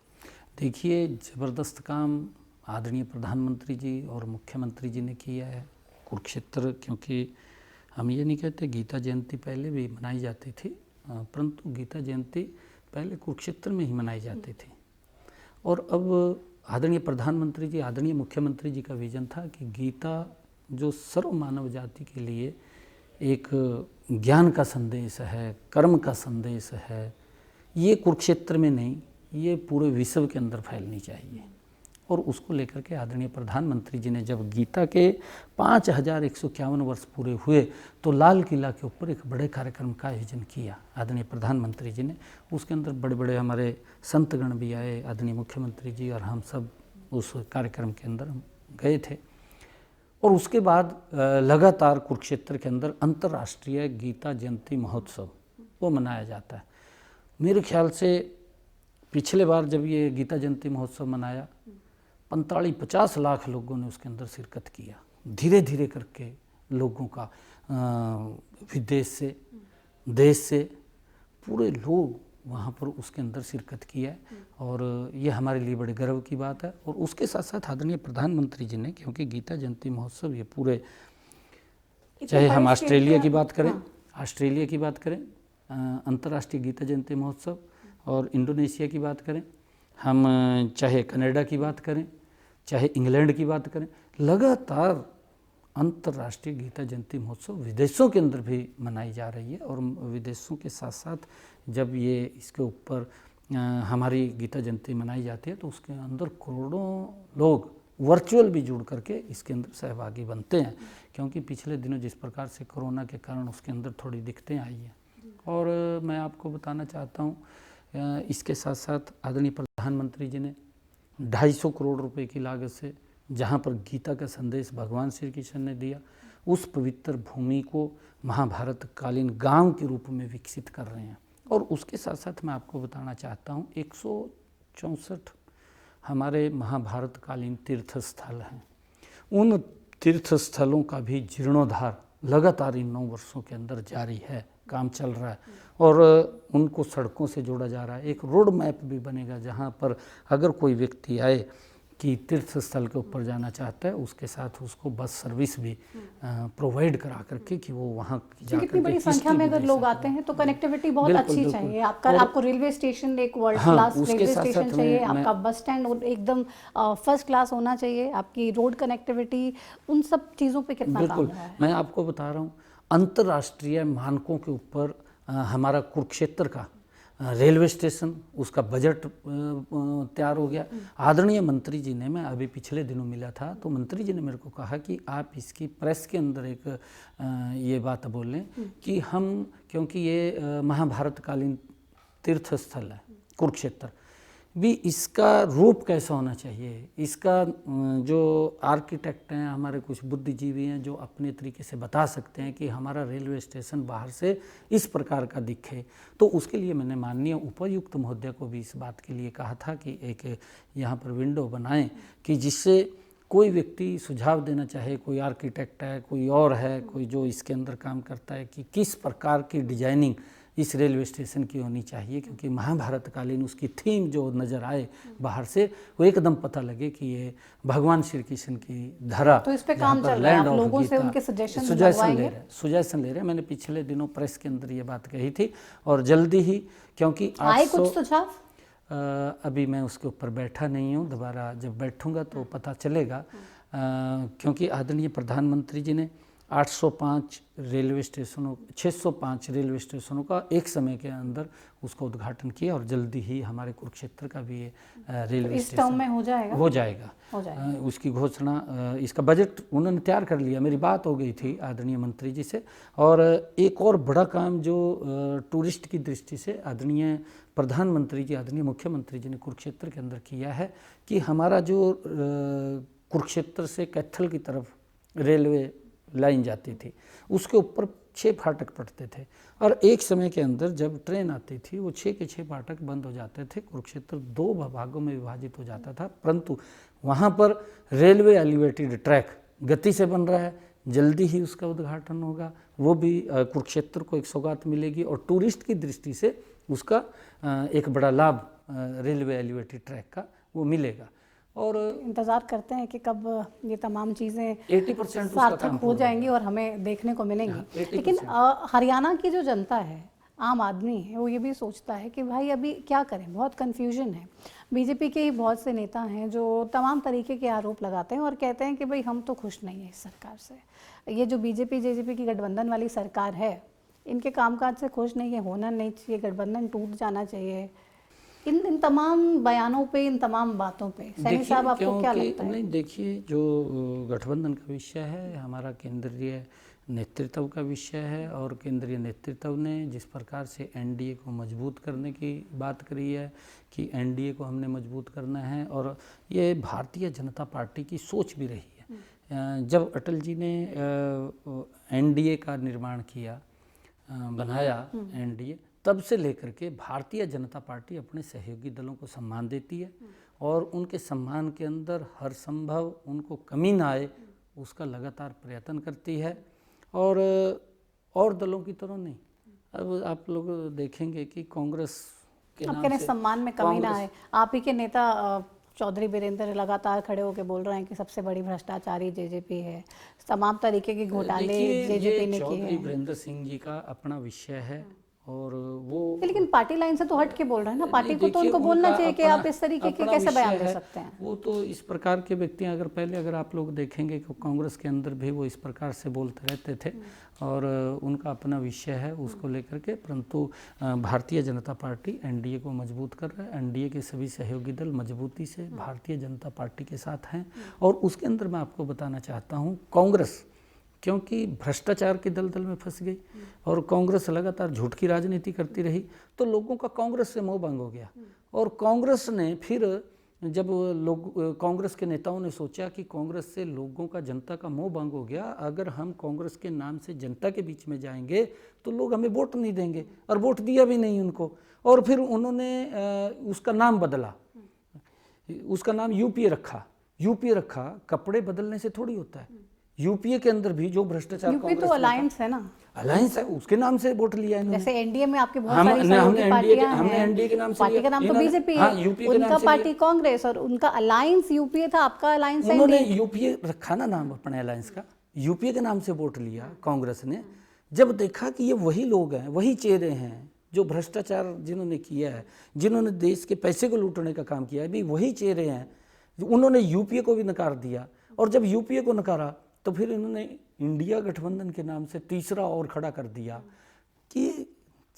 देखिए, ज़बरदस्त काम आदरणीय प्रधानमंत्री जी और मुख्यमंत्री जी ने किया है। कुरुक्षेत्र, क्योंकि हम ये नहीं कहते, गीता जयंती पहले भी मनाई जाती थी, परंतु गीता जयंती पहले कुरुक्षेत्र में ही मनाई जाती थी। और अब आदरणीय प्रधानमंत्री जी, आदरणीय मुख्यमंत्री जी का विज़न था कि गीता जो सर्व मानव जाति के लिए एक ज्ञान का संदेश है, कर्म का संदेश है, ये कुरुक्षेत्र में नहीं, ये पूरे विश्व के अंदर फैलनी चाहिए। और उसको लेकर के आदरणीय प्रधानमंत्री जी ने जब गीता के 5151 वर्ष पूरे हुए तो लाल किला के ऊपर एक बड़े कार्यक्रम का आयोजन किया आदरणीय प्रधानमंत्री जी ने। उसके अंदर बड़े बड़े हमारे संतगण भी आए, आदरणीय मुख्यमंत्री जी और हम सब उस कार्यक्रम के अंदर गए थे। और उसके बाद लगातार कुरुक्षेत्र के अंदर अंतर्राष्ट्रीय गीता जयंती महोत्सव वो मनाया जाता है। मेरे ख्याल से पिछले बार जब ये गीता जयंती महोत्सव मनाया 45-50 लाख लोगों ने उसके अंदर शिरकत किया। धीरे धीरे करके लोगों का विदेश से, देश से पूरे लोग वहाँ पर उसके अंदर शिरकत किया है, और ये हमारे लिए बड़े गर्व की बात है। और उसके साथ साथ आदरणीय प्रधानमंत्री जी ने, क्योंकि गीता जयंती महोत्सव ये पूरे, चाहे हम ऑस्ट्रेलिया की बात करें, ऑस्ट्रेलिया की बात करें, अंतर्राष्ट्रीय गीता जयंती महोत्सव, और इंडोनेशिया की बात करें, हम चाहे कनाडा की बात करें, चाहे इंग्लैंड की बात करें, लगातार अंतर्राष्ट्रीय गीता जयंती महोत्सव विदेशों के अंदर भी मनाई जा रही है। और विदेशों के साथ साथ जब ये इसके ऊपर हमारी गीता जयंती मनाई जाती है तो उसके अंदर करोड़ों लोग वर्चुअल भी जुड़ करके इसके अंदर सहभागी बनते हैं। क्योंकि पिछले दिनों जिस प्रकार से कोरोना के कारण उसके अंदर थोड़ी दिक्कतें आई हैं, और मैं आपको बताना चाहता हूँ, इसके साथ साथ आदरणीय प्रधानमंत्री जी ने 250 करोड़ रुपए की लागत से, जहाँ पर गीता का संदेश भगवान श्री कृष्ण ने दिया, उस पवित्र भूमि को महाभारत कालीन गांव के रूप में विकसित कर रहे हैं। और उसके साथ साथ मैं आपको बताना चाहता हूँ 164 हमारे महाभारत कालीन तीर्थ स्थल हैं। उन तीर्थ स्थलों का भी जीर्णोद्धार लगातार इन 9 वर्षों के अंदर जारी है, काम चल रहा है, और उनको सड़कों से जोड़ा जा रहा है। एक रोड मैप भी बनेगा जहाँ पर अगर कोई व्यक्ति आए कि तीर्थ स्थल के ऊपर जाना चाहता है, उसके साथ उसको बस सर्विस भी प्रोवाइड करा करके कि वो वहाँ जाकर कितनी बड़ी संख्या में अगर लोग आते हैं तो कनेक्टिविटी बहुत अच्छी चाहिए। आपको रेलवे स्टेशन एक वर्ल्ड क्लास रेलवे स्टेशन चाहिए, आपका बस स्टैंड एकदम फर्स्ट क्लास होना चाहिए, आपकी रोड कनेक्टिविटी, उन सब चीज़ों पे कितना काम हो रहा है। मैं आपको बता रहा हूँ, अंतर्राष्ट्रीय मानकों के ऊपर हमारा कुरुक्षेत्र का रेलवे स्टेशन, उसका बजट तैयार हो गया। आदरणीय मंत्री जी ने, मैं अभी पिछले दिनों मिला था तो मंत्री जी ने मेरे को कहा कि आप इसकी प्रेस के अंदर एक ये बात बोल लें कि हम, क्योंकि ये महाभारत कालीन तीर्थ स्थल है कुरुक्षेत्र, भी इसका रूप कैसा होना चाहिए, इसका जो आर्किटेक्ट हैं, हमारे कुछ बुद्धिजीवी हैं जो अपने तरीके से बता सकते हैं कि हमारा रेलवे स्टेशन बाहर से इस प्रकार का दिखे। तो उसके लिए मैंने माननीय उपायुक्त महोदय को भी इस बात के लिए कहा था कि एक यहाँ पर विंडो बनाएं कि जिससे कोई व्यक्ति सुझाव देना चाहे, कोई आर्किटेक्ट है, कोई और है, कोई जो इसके अंदर काम करता है, कि किस प्रकार की डिजाइनिंग इस रेलवे स्टेशन की होनी चाहिए, क्योंकि महाभारत कालीन उसकी थीम जो नज़र आए बाहर से, वो एकदम पता लगे कि ये भगवान श्री कृष्ण की धरा। तो इस पे काम चल रहा है, आप लोगों से उनके सजेशन ले रहे हैं। मैंने पिछले दिनों प्रेस के अंदर ये बात कही थी और जल्दी ही, क्योंकि आए कुछ सुझाव, अभी मैं उसके ऊपर बैठा नहीं हूँ, दोबारा जब बैठूंगा तो पता चलेगा, क्योंकि आदरणीय प्रधानमंत्री जी ने 805 रेलवे स्टेशनों 605 रेलवे स्टेशनों का एक समय के अंदर उसका उद्घाटन किया और जल्दी ही हमारे कुरुक्षेत्र का भी ये रेलवे इस टर्म में हो जाएगा। उसकी घोषणा, इसका बजट उन्होंने तैयार कर लिया, मेरी बात हो गई थी आदरणीय मंत्री जी से। और एक और बड़ा काम जो टूरिस्ट की दृष्टि से आदरणीय प्रधानमंत्री जी, आदरणीय मुख्यमंत्री जी ने कुरुक्षेत्र के अंदर किया है कि हमारा जो कुरुक्षेत्र से कैथल की तरफ रेलवे लाइन जाती थी, उसके ऊपर 6 फाटक पड़ते थे और एक समय के अंदर जब ट्रेन आती थी वो 6 के 6 फाटक बंद हो जाते थे। कुरुक्षेत्र 2 भागों में विभाजित हो जाता था, परंतु वहाँ पर रेलवे एलिवेटेड ट्रैक गति से बन रहा है, जल्दी ही उसका उद्घाटन होगा। वो भी कुरुक्षेत्र को एक सौगात मिलेगी और टूरिस्ट की दृष्टि से उसका एक बड़ा लाभ रेलवे एलिवेटेड ट्रैक का वो मिलेगा। और इंतज़ार करते हैं कि कब ये तमाम चीज़ें 80% सार्थक हो जाएंगी और हमें देखने को मिलेंगी। लेकिन हरियाणा की जो जनता है, आम आदमी है, वो ये भी सोचता है कि भाई अभी क्या करें, बहुत कन्फ्यूजन है। बीजेपी के ही बहुत से नेता हैं जो तमाम तरीके के आरोप लगाते हैं और कहते हैं कि भाई हम तो खुश नहीं है इस सरकार से। ये जो बीजेपी जेजेपी की गठबंधन वाली सरकार है, इनके कामकाज से खुश नहीं है, होना नहीं चाहिए, गठबंधन टूट जाना चाहिए। इन तमाम बयानों पे, इन तमाम बातों पे सैनी साहब आपको क्या लगता है? नहीं, देखिए, जो गठबंधन का विषय है हमारा केंद्रीय नेतृत्व का विषय है और केंद्रीय नेतृत्व ने जिस प्रकार से एनडीए को मजबूत करने की बात करी है कि एनडीए को हमने मजबूत करना है, और ये भारतीय जनता पार्टी की सोच भी रही है। जब अटल जी ने एनडीए का निर्माण किया, बनाया एनडीए, तब से लेकर के भारतीय जनता पार्टी अपने सहयोगी दलों को सम्मान देती है और उनके सम्मान के अंदर हर संभव उनको कमी ना आए उसका लगातार प्रयत्न करती है, और दलों की तरह नहीं। अब आप लोग देखेंगे कि कांग्रेस के नाम से सम्मान में कमी ना आए। आप ही के नेता चौधरी बीरेंद्र लगातार खड़े होकर बोल रहे हैं कि सबसे बड़ी भ्रष्टाचारी जेजेपी है, तमाम तरीके के घोटाले जेजेपी ने किए हैं। चौधरी बीरेंद्र सिंह जी का अपना विषय है और वो, लेकिन पार्टी लाइन से तो हट के बोल रहे हैं ना, पार्टी को तो उनको बोलना चाहिए कि आप इस तरीके के कैसे बयान दे सकते हैं। वो तो इस प्रकार के व्यक्ति, अगर आप लोग देखेंगे कि कांग्रेस के अंदर भी वो इस प्रकार से बोलते रहते थे और उनका अपना विषय है उसको लेकर के, परंतु भारतीय जनता पार्टी एनडीए को मजबूत कर रहा है। एनडीए के सभी सहयोगी दल मजबूती से भारतीय जनता पार्टी के साथ हैं और उसके अंदर मैं आपको बताना चाहता हूँ, कांग्रेस क्योंकि भ्रष्टाचार के दलदल में फंस गई और कांग्रेस लगातार झूठ की राजनीति करती रही, तो लोगों का कांग्रेस से मोह भंग हो गया। और कांग्रेस ने फिर, जब कांग्रेस के नेताओं ने सोचा कि कांग्रेस से लोगों का, जनता का मोह भंग हो गया, अगर हम कांग्रेस के नाम से जनता के बीच में जाएंगे तो लोग हमें वोट नहीं देंगे, और वोट दिया भी नहीं उनको। और फिर उन्होंने उसका नाम बदला, उसका नाम यूपीए रखा। कपड़े बदलने से थोड़ी होता है। यूपीए के अंदर भी जो भ्रष्टाचार, यूपी तो अलायंस है ना, अलायंस है, उसके नाम से वोट लिया है। जैसे एनडीए में आपके बहुत सारी सहयोगी पार्टियां हैं, एनडीए के नाम से, पार्टी का नाम तो बीजेपी है, उनका पार्टी कांग्रेस और उनका अलायंस यूपीए था, आपका अलायंस है। उन्होंने यूपीए रखा ना नाम अपने अलायंस का, यूपीए के नाम से वोट लिया कांग्रेस ने। जब देखा कि ये वही लोग हैं, वही चेहरे हैं जो भ्रष्टाचार जिन्होंने किया है, जिन्होंने देश के पैसे को लूटने का काम किया है, भी वही चेहरे हैं, उन्होंने यूपीए को भी नकार दिया। और जब यूपीए को नकारा तो फिर इन्होंने इंडिया गठबंधन के नाम से तीसरा और खड़ा कर दिया कि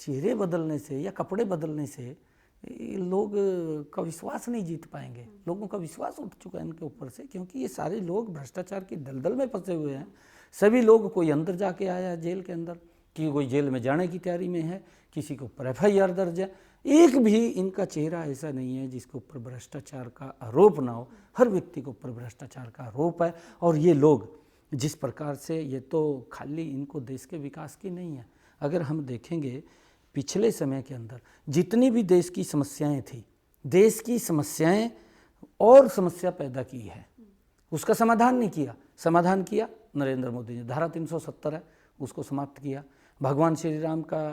चेहरे बदलने से या कपड़े बदलने से लोग का विश्वास नहीं जीत पाएंगे। लोगों का विश्वास उठ चुका है इनके ऊपर से, क्योंकि ये सारे लोग भ्रष्टाचार की दलदल में फंसे हुए हैं। सभी लोग, कोई अंदर जाके आया जेल के अंदर, कि कोई जेल में जाने की तैयारी में है, किसी के ऊपर FIR दर्ज है। एक भी इनका चेहरा ऐसा नहीं है जिसके ऊपर भ्रष्टाचार का आरोप ना हो। हर व्यक्ति के ऊपर भ्रष्टाचार का आरोप है। और ये लोग जिस प्रकार से, ये तो खाली इनको देश के विकास की नहीं है। अगर हम देखेंगे पिछले समय के अंदर जितनी भी देश की समस्याएं थी, देश की समस्याएं और समस्या पैदा की है, उसका समाधान नहीं किया। समाधान किया नरेंद्र मोदी ने। धारा 370 है, उसको समाप्त किया। भगवान श्री राम का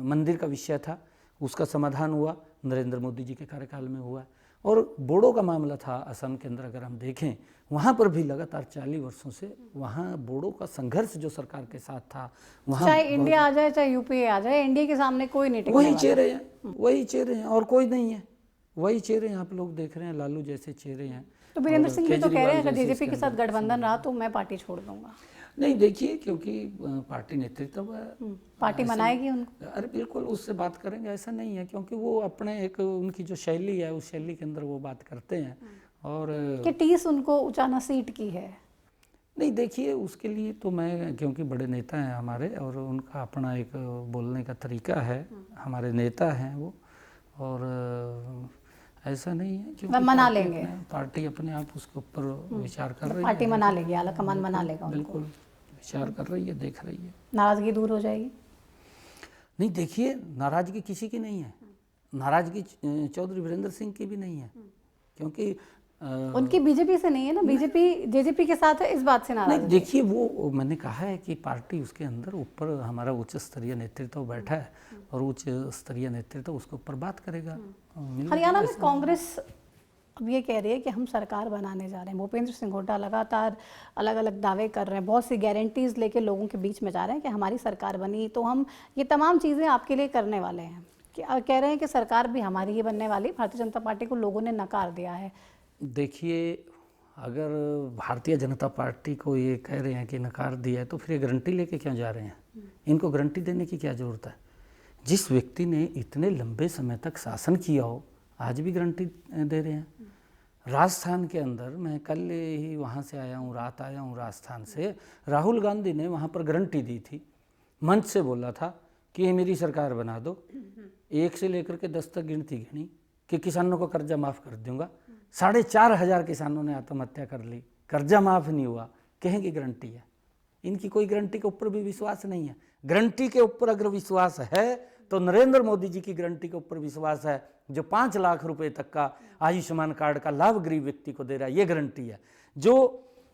मंदिर का विषय था, उसका समाधान हुआ नरेंद्र मोदी जी के कार्यकाल में हुआ। और बोडो का मामला था असम के अंदर, अगर हम देखें वहाँ पर भी लगातार 40 वर्षों से वहाँ बोडो का संघर्ष जो सरकार के साथ था, वहाँ चाहे इंडिया आ जाए चाहे यूपीए आ जाए, इंडिया के सामने कोई नहीं टिकने वही वाला। चेहरे हैं, वही चेहरे हैं और कोई नहीं है। वही चेहरे हैं, आप लोग देख रहे हैं, लालू जैसे चेहरे हैं। तो वीरेंद्र सिंह भी तो कह रहे हैं अगर केजरीवाल बीजेपी के जैसे साथ गठबंधन रहा तो मैं पार्टी छोड़ दूंगा। नहीं, देखिए, क्योंकि पार्टी नेतृत्व पार्टी मनाएगी उनको। अरे बिल्कुल, उससे बात करेंगे, ऐसा नहीं है, क्योंकि वो अपने एक उनकी जो शैली है उस शैली के अंदर वो बात करते हैं। और कि 30 उनको उचाना सीट की है। नहीं, देखिए, उसके लिए तो मैं, क्योंकि बड़े नेता हैं हमारे और उनका अपना एक बोलने का तरीका है, हमारे नेता हैं वो, और ऐसा नहीं है क्योंकि मना लेंगे, पार्टी अपने आप उसके ऊपर विचार कर रही है। पार्टी मना लेगी, आला कमान मना लेगा उनको। बिल्कुल विचार कर रही है, देख रही है। नाराजगी दूर हो जाएगी। नहीं, देखिए, नाराजगी किसी की नहीं है। नाराजगी चौधरी वीरेंद्र सिंह की भी नहीं है, क्योंकि उनकी बीजेपी से नहीं है ना, बीजेपी जेजेपी के साथ है, इस बात से नाराज नहीं। है। देखिए, वो मैंने कहा है कि पार्टी उसके अंदर ऊपर हमारा उच्च स्तरीय नेतृत्व बैठा है और उच्च स्तरीय नेतृत्व उसके ऊपर बात करेगा। हरियाणा में कांग्रेस अब ये कह रही है कि हम सरकार बनाने जा रहे हैं। भूपेंद्र सिंह हुड्डा लगातार अलग अलग दावे कर रहे हैं, बहुत सी गारंटीज लेके लोगों के बीच में जा रहे हैं कि हमारी सरकार बनी तो हम ये तमाम चीज़ें आपके लिए करने वाले हैं। कह रहे हैं कि सरकार भी हमारी ही बनने वाली। भारतीय जनता पार्टी को लोगों ने नकार दिया है। देखिए, अगर भारतीय जनता पार्टी को ये कह रहे हैं कि नकार दिया है तो फिर ये गारंटी लेके क्यों जा रहे हैं? इनको गारंटी देने की क्या ज़रूरत है? जिस व्यक्ति ने इतने लंबे समय तक शासन किया हो, आज भी गारंटी दे रहे हैं। राजस्थान के अंदर, मैं कल ही वहाँ से आया हूँ, रात आया हूँ राजस्थान से, राहुल गांधी ने वहाँ पर गारंटी दी थी, मंच से बोला था कि ये मेरी सरकार बना दो। 1 से लेकर के 10 तक गिनती गिनी कि किसानों को कर्जा माफ़ कर दूंगा। 4,500 किसानों ने आत्महत्या कर ली, कर्जा माफ़ नहीं हुआ, कहेंगे गारंटी है। इनकी कोई गारंटी के ऊपर भी विश्वास नहीं है। गारंटी के ऊपर अगर विश्वास है तो नरेंद्र मोदी जी की गारंटी के ऊपर विश्वास है, जो 5 लाख रुपए तक का आयुष्मान कार्ड का लाभ गरीब व्यक्ति को दे रहा है, ये गारंटी है। जो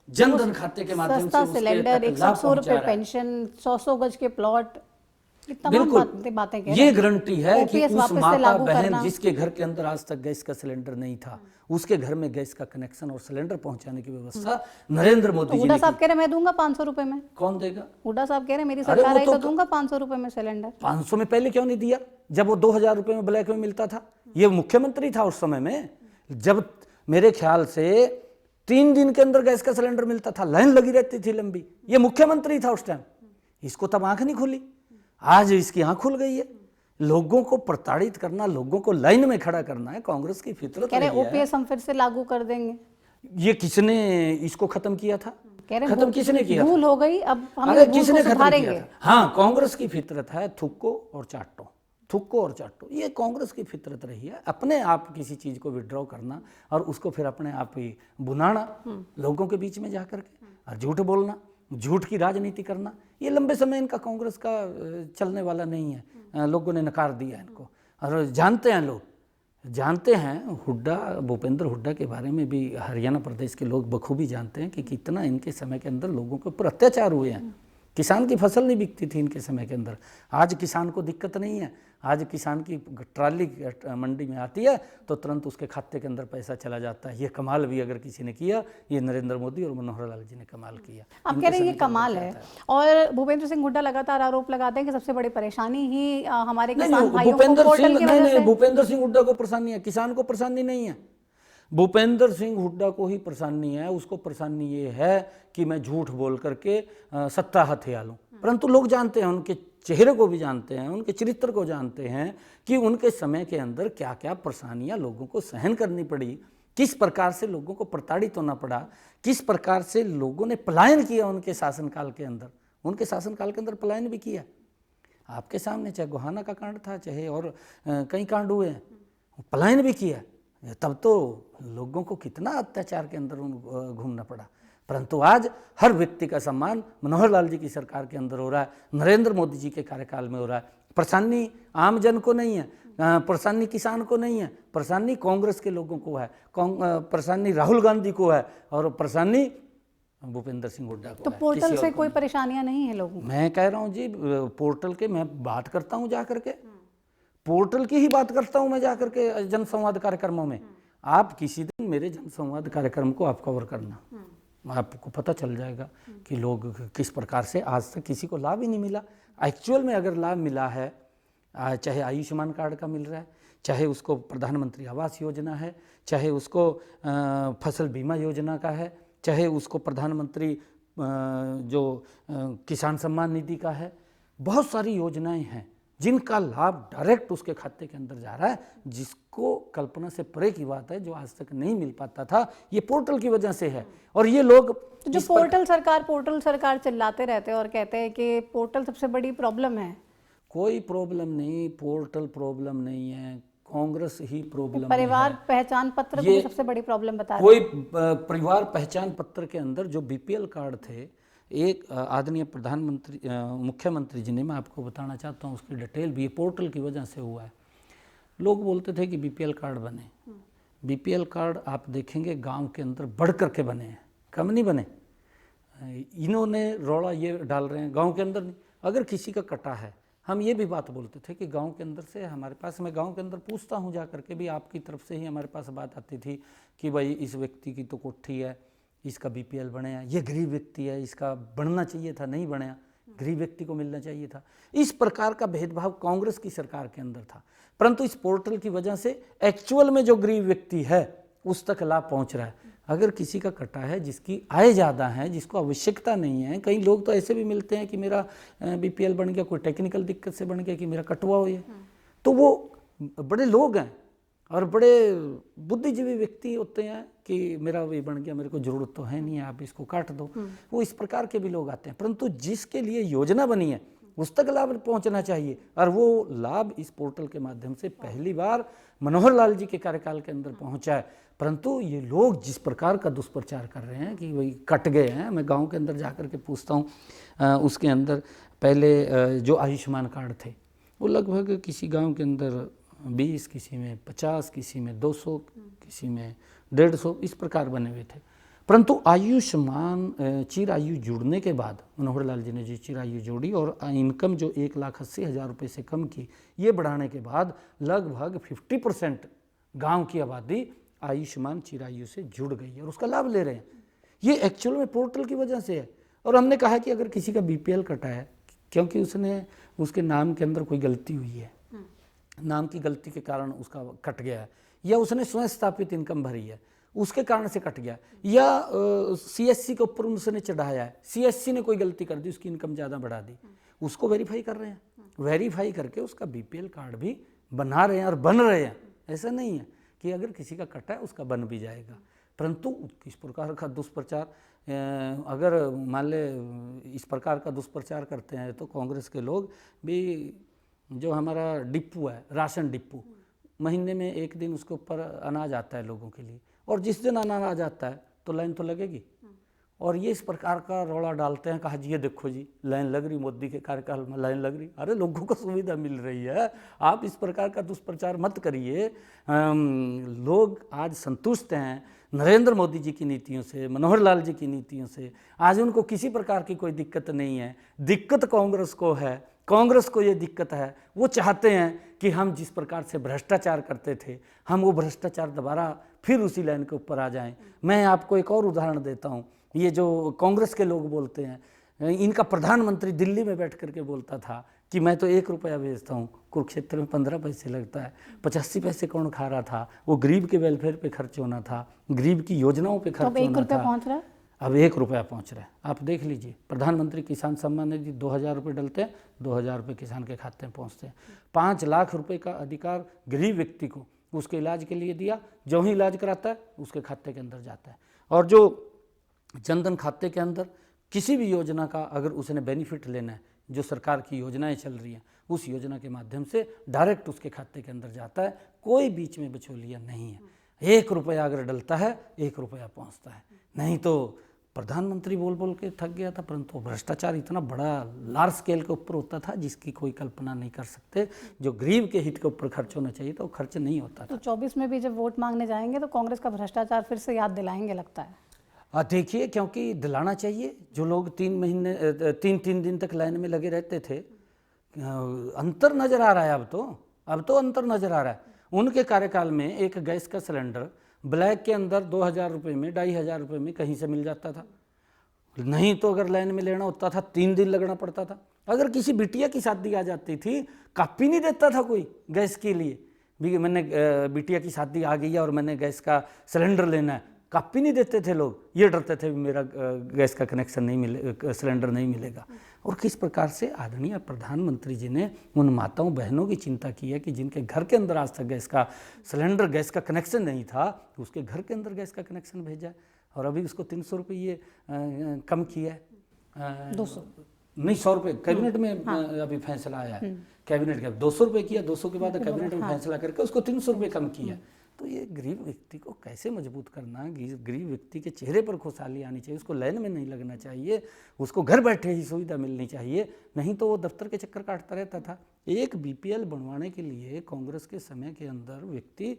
जनधन खाते के माध्यम से सस्ता सिलेंडर, 100 रुपए पेंशन, 100 गज के प्लॉट, बिल्कुल बातें कह ये गारंटी है कि OPS उस वापस से माता लागू बहन करना। जिसके घर के अंदर आज तक गैस का सिलेंडर नहीं था, उसके घर में गैस का कनेक्शन और सिलेंडर पहुंचाने की व्यवस्था नरेंद्र मोदी जी हुड्डा ने साहब कह रहे मैं दूंगा 500 रुपए में। कौन देगा? हुड्डा साहब कह रहे मेरी अरे सरकार वो आई तो तो दूंगा 500 रुपए में सिलेंडर। 500 में पहले क्यों नहीं दिया, जब वो 2,000 रुपए में ब्लैक में मिलता था? ये मुख्यमंत्री था उस समय में, जब मेरे ख्याल से 3 दिन के अंदर गैस का सिलेंडर मिलता था, लाइन लगी रहती थी लंबी। ये मुख्यमंत्री था उस टाइम, इसको तब आंख नहीं खुली, आज इसकी आंख खुल गई है। लोगों को प्रताड़ित करना, लोगों को लाइन में खड़ा करना है कांग्रेस की फितरत कह रहे रही है। OPS हम फिर से लागू कर देंगे। ये किसने इसको खत्म किया था? कह रहे खत्म किसने किया था? भूल हो गई, अब हम अरे इस भूल किसने को खत्म किया सुधारेंगे। था? हाँ, कांग्रेस की फितरत है थुक्को और चाटो, थुक्को और चाटो। ये कांग्रेस की फितरत रही है, अपने आप किसी चीज को विड्रॉ करना और उसको फिर अपने आप ही बुनाना लोगों के बीच में जा करके, और झूठ बोलना, झूठ की राजनीति करना। ये लंबे समय इनका कांग्रेस का चलने वाला नहीं है। लोगों ने नकार दिया इनको, और जानते हैं लोग, जानते हैं हुड्डा, भूपेंद्र हुड्डा के बारे में भी हरियाणा प्रदेश के लोग बखूबी जानते हैं कि कितना इनके समय के अंदर लोगों के ऊपर अत्याचार हुए हैं। किसान की फसल नहीं बिकती थी इनके समय के अंदर। आज किसान को दिक्कत नहीं है, आज किसान की ट्राली मंडी में आती है तो तुरंत उसके खाते के अंदर पैसा चला जाता है। ये कमाल भी अगर किसी ने किया, ये नरेंद्र मोदी और मनोहर लाल जी ने कमाल किया। आप कह रहे हैं ये कमाल है। और भूपेंद्र सिंह हुड्डा लगातार आरोप लगाते हैं कि सबसे बड़ी परेशानी ही हमारे किसान भाइयों को पोर्टल की वजह से। भूपेंद्र सिंह हुड्डा को परेशानी है, किसान को परेशानी नहीं है। भूपेंद्र सिंह हुड्डा को ही परेशानी है। उसको परेशानी ये है कि मैं झूठ बोल करके सत्ता हथिया लूं। परंतु लोग जानते हैं, उनके चेहरे को भी जानते हैं, उनके चरित्र को जानते हैं कि उनके समय के अंदर क्या क्या परेशानियां लोगों को सहन करनी पड़ी, किस प्रकार से लोगों को प्रताड़ित होना पड़ा, किस प्रकार से लोगों ने पलायन किया उनके शासनकाल के अंदर। उनके शासनकाल के अंदर पलायन भी किया आपके सामने, चाहे गोहाना का कांड था, चाहे और कई कांड हुए हैं, पलायन भी किया। तब तो लोगों को कितना अत्याचार के अंदर घूमना पड़ा, परंतु आज हर व्यक्ति का सम्मान मनोहर लाल जी की सरकार के अंदर हो रहा है, नरेंद्र मोदी जी के कार्यकाल में हो रहा है। परेशानी आम जन को नहीं है, परेशानी किसान को नहीं है, परेशानी कांग्रेस के लोगों को है, परेशानी राहुल गांधी को है, और परेशानी भूपेंद्र सिंह हुड्डा को तो है। पोर्टल से कोई परेशानियां नहीं है लोगों को? मैं कह रहा हूँ जी, पोर्टल के मैं बात करता हूँ जा करके, पोर्टल की ही बात करता हूँ मैं जा करके जनसंवाद कार्यक्रमों में। आप किसी दिन मेरे जनसंवाद कार्यक्रम को आप कवर करना, आपको पता चल जाएगा कि लोग किस प्रकार से आज तक किसी को लाभ ही नहीं मिला। एक्चुअल में अगर लाभ मिला है, चाहे आयुष्मान कार्ड का मिल रहा है, चाहे उसको प्रधानमंत्री आवास योजना है, चाहे उसको फसल बीमा योजना का है, चाहे उसको प्रधानमंत्री जो किसान सम्मान निधि का है, बहुत सारी योजनाएं हैं जिनका लाभ डायरेक्ट उसके खाते के अंदर जा रहा है, जिसको कल्पना से परे की बात है, जो आज तक नहीं मिल पाता था, ये पोर्टल की वजह से है। और ये लोग तो जो पोर्टल सरकार चिल्लाते रहते हैं और कहते हैं कि पोर्टल सबसे बड़ी प्रॉब्लम है। कोई प्रॉब्लम नहीं, पोर्टल प्रॉब्लम नहीं है, कांग्रेस ही प्रॉब्लम परिवार पहचान पत्र को सबसे बड़ी प्रॉब्लम बता कोई परिवार पहचान पत्र के अंदर जो बीपीएल कार्ड थे, एक आदरणीय प्रधानमंत्री मुख्यमंत्री जी ने, मैं आपको बताना चाहता हूँ उसकी डिटेल भी, ये पोर्टल की वजह से हुआ है। लोग बोलते थे कि बीपीएल कार्ड बने, बीपीएल कार्ड आप देखेंगे गांव के अंदर बढ़ करके बने हैं, कम नहीं बने। इन्होंने रौला ये डाल रहे हैं गांव के अंदर नहीं। अगर किसी का कटा है, हम ये भी बात बोलते थे कि गांव के अंदर से हमारे पास, मैं गांव के अंदर पूछता हूँ जा करके भी, आपकी तरफ से ही हमारे पास बात आती थी कि भाई इस व्यक्ति की तो कोठी है, इसका बीपीएल बने, ये गरीब व्यक्ति है, इसका बनना चाहिए था, नहीं बना, गरीब व्यक्ति को मिलना चाहिए था। इस प्रकार का भेदभाव कांग्रेस की सरकार के अंदर था, परंतु इस पोर्टल की वजह से एक्चुअल में जो गरीब व्यक्ति है उस तक लाभ पहुंच रहा है। अगर किसी का कटा है, जिसकी आय ज़्यादा है, जिसको आवश्यकता नहीं है, कई लोग तो ऐसे भी मिलते हैं कि मेरा बीपीएल बन गया, कोई टेक्निकल दिक्कत से बन गया कि मेरा कटवा हो ये, तो वो बड़े लोग हैं और बड़े बुद्धिजीवी व्यक्ति होते हैं कि मेरा ये बन गया, मेरे को जरूरत तो है नहीं है, आप इसको काट दो। वो इस प्रकार के भी लोग आते हैं, परंतु जिसके लिए योजना बनी है उस तक लाभ पहुंचना चाहिए, और वो लाभ इस पोर्टल के माध्यम से पहली बार मनोहर लाल जी के कार्यकाल के अंदर पहुंचा है। परंतु ये लोग जिस प्रकार का दुष्प्रचार कर रहे हैं कि वही कट गए हैं, मैं गांव के अंदर जा कर के पूछता हूँ, उसके अंदर पहले जो आयुष्मान कार्ड थे वो लगभग किसी गांव के अंदर 20, किसी में 50, किसी में 200, किसी में 150 इस प्रकार बने हुए थे। परंतु आयुष्मान चिरायु जुड़ने के बाद मनोहर लाल जी ने जी चिरायु जोड़ी और इनकम जो 1,80,000 रुपये से कम की, ये बढ़ाने के बाद लगभग 50% गांव की आबादी आयुष्मान चिरायु से जुड़ गई है और उसका लाभ ले रहे हैं। ये एक्चुअल में पोर्टल की वजह से है। और हमने कहा कि अगर किसी का बीपीएल कटा है क्योंकि उसके नाम के अंदर कोई गलती हुई है, नाम की गलती के कारण उसका कट गया है, या उसने स्वयं स्थापित इनकम भरी है उसके कारण से कट गया, या सीएससी के ऊपर उसने चढ़ाया है, सीएससी ने कोई गलती कर दी, उसकी इनकम ज़्यादा बढ़ा दी, उसको वेरीफाई कर रहे हैं, वेरीफाई करके उसका बीपीएल कार्ड भी बना रहे हैं और बन रहे हैं। ऐसा नहीं है कि अगर किसी का कटा है उसका बन भी जाएगा। परंतु किस प्रकार का दुष्प्रचार, अगर मान ले इस प्रकार का दुष्प्रचार करते हैं तो कांग्रेस के लोग भी, जो हमारा डिप्पू है, राशन डिप्पू, महीने में एक दिन उसके ऊपर अनाज आता है लोगों के लिए, और जिस दिन अनाज आता है तो लाइन तो लगेगी। और ये इस प्रकार का रौला डालते हैं, कहा जी ये देखो जी लाइन लग रही, मोदी के कार्यकाल में लाइन लग रही। अरे लोगों को सुविधा मिल रही है, आप इस प्रकार का दुष्प्रचार मत करिए। लोग आज संतुष्ट हैं नरेंद्र मोदी जी की नीतियों से, मनोहर लाल जी की नीतियों से। आज उनको किसी प्रकार की कोई दिक्कत नहीं है। दिक्कत कांग्रेस को है, कांग्रेस को ये दिक्कत है। वो चाहते हैं कि हम जिस प्रकार से भ्रष्टाचार करते थे, हम वो भ्रष्टाचार दोबारा फिर उसी लाइन के ऊपर आ जाएं। मैं आपको एक और उदाहरण देता हूँ। ये जो कांग्रेस के लोग बोलते हैं, इनका प्रधानमंत्री दिल्ली में बैठ करके बोलता था कि मैं तो 1 रुपया भेजता हूँ, कुरुक्षेत्र में 15 पैसे लगता है। 85 पैसे कौन खा रहा था? वो गरीब के वेलफेयर पे खर्च होना था, गरीब की योजनाओं पे खर्च होना था। 1 रुपया पहुँच रहा है, अब 1 रुपया पहुँच रहा है। आप देख लीजिए, प्रधानमंत्री किसान सम्मान निधि 2,000 रुपये डलते हैं, 2,000 रुपये किसान के खाते में पहुँचते हैं। 5 लाख रुपये का अधिकार गरीब व्यक्ति को उसके इलाज के लिए दिया, जो ही इलाज कराता है उसके खाते के अंदर जाता है। और जो जनधन खाते के अंदर किसी भी योजना का अगर उसने बेनिफिट लेना है, जो सरकार की योजनाएं चल रही हैं उस योजना के माध्यम से डायरेक्ट उसके खाते के अंदर जाता है, कोई बीच में बिचौलिया नहीं है। 1 रुपया अगर डलता है 1 रुपया पहुंचता है। नहीं तो प्रधानमंत्री बोल बोल के थक गया था, परंतु भ्रष्टाचार इतना बड़ा लार्ज स्केल के ऊपर होता था जिसकी कोई कल्पना नहीं कर सकते। जो गरीब के हित के ऊपर खर्च होना चाहिए तो वो खर्च नहीं होता था। तो 24 में भी जब वोट मांगने जाएंगे तो कांग्रेस का भ्रष्टाचार फिर से याद दिलाएंगे लगता है। देखिए, क्योंकि दिलाना चाहिए। जो लोग 3 दिन तक लाइन में लगे रहते थे, अंतर नजर आ रहा है। अब तो अंतर नजर आ रहा है। उनके कार्यकाल में एक गैस का सिलेंडर ब्लैक के अंदर 2000 रुपये में, 2500 रुपये में कहीं से मिल जाता था। नहीं तो अगर लाइन में लेना होता था 3 दिन लगना पड़ता था। अगर किसी बिटिया की शादी आ जाती थी, कापी नहीं देता था कोई गैस के लिए भी, मैंने बिटिया की शादी आ गई है और मैंने गैस का सिलेंडर लेना है, कापी नहीं देते थे लोग। ये डरते थे मेरा गैस का कनेक्शन नहीं मिले, सिलेंडर नहीं मिलेगा। और किस प्रकार से आदरणीय प्रधानमंत्री जी ने उन माताओं बहनों की चिंता की है कि जिनके घर के अंदर आज तक गैस का सिलेंडर, गैस का कनेक्शन नहीं था, उसके घर के अंदर गैस का कनेक्शन भेजा। और अभी उसको 300 रुपये कम किया है। 200 नहीं, 100 रुपये कैबिनेट में अभी फैसला आया है। कैबिनेट का 200 रुपये किया, 200 के बाद कैबिनेट में फैसला करके उसको 300 रुपये कम किया। तो ये गरीब व्यक्ति को कैसे मजबूत करना, गरीब व्यक्ति के चेहरे पर खुशहाली आनी चाहिए, उसको लाइन में नहीं लगना चाहिए, उसको घर बैठे ही सुविधा मिलनी चाहिए। नहीं तो वो दफ्तर के चक्कर काटता रहता था। एक BPL बनवाने के लिए कांग्रेस के समय के अंदर व्यक्ति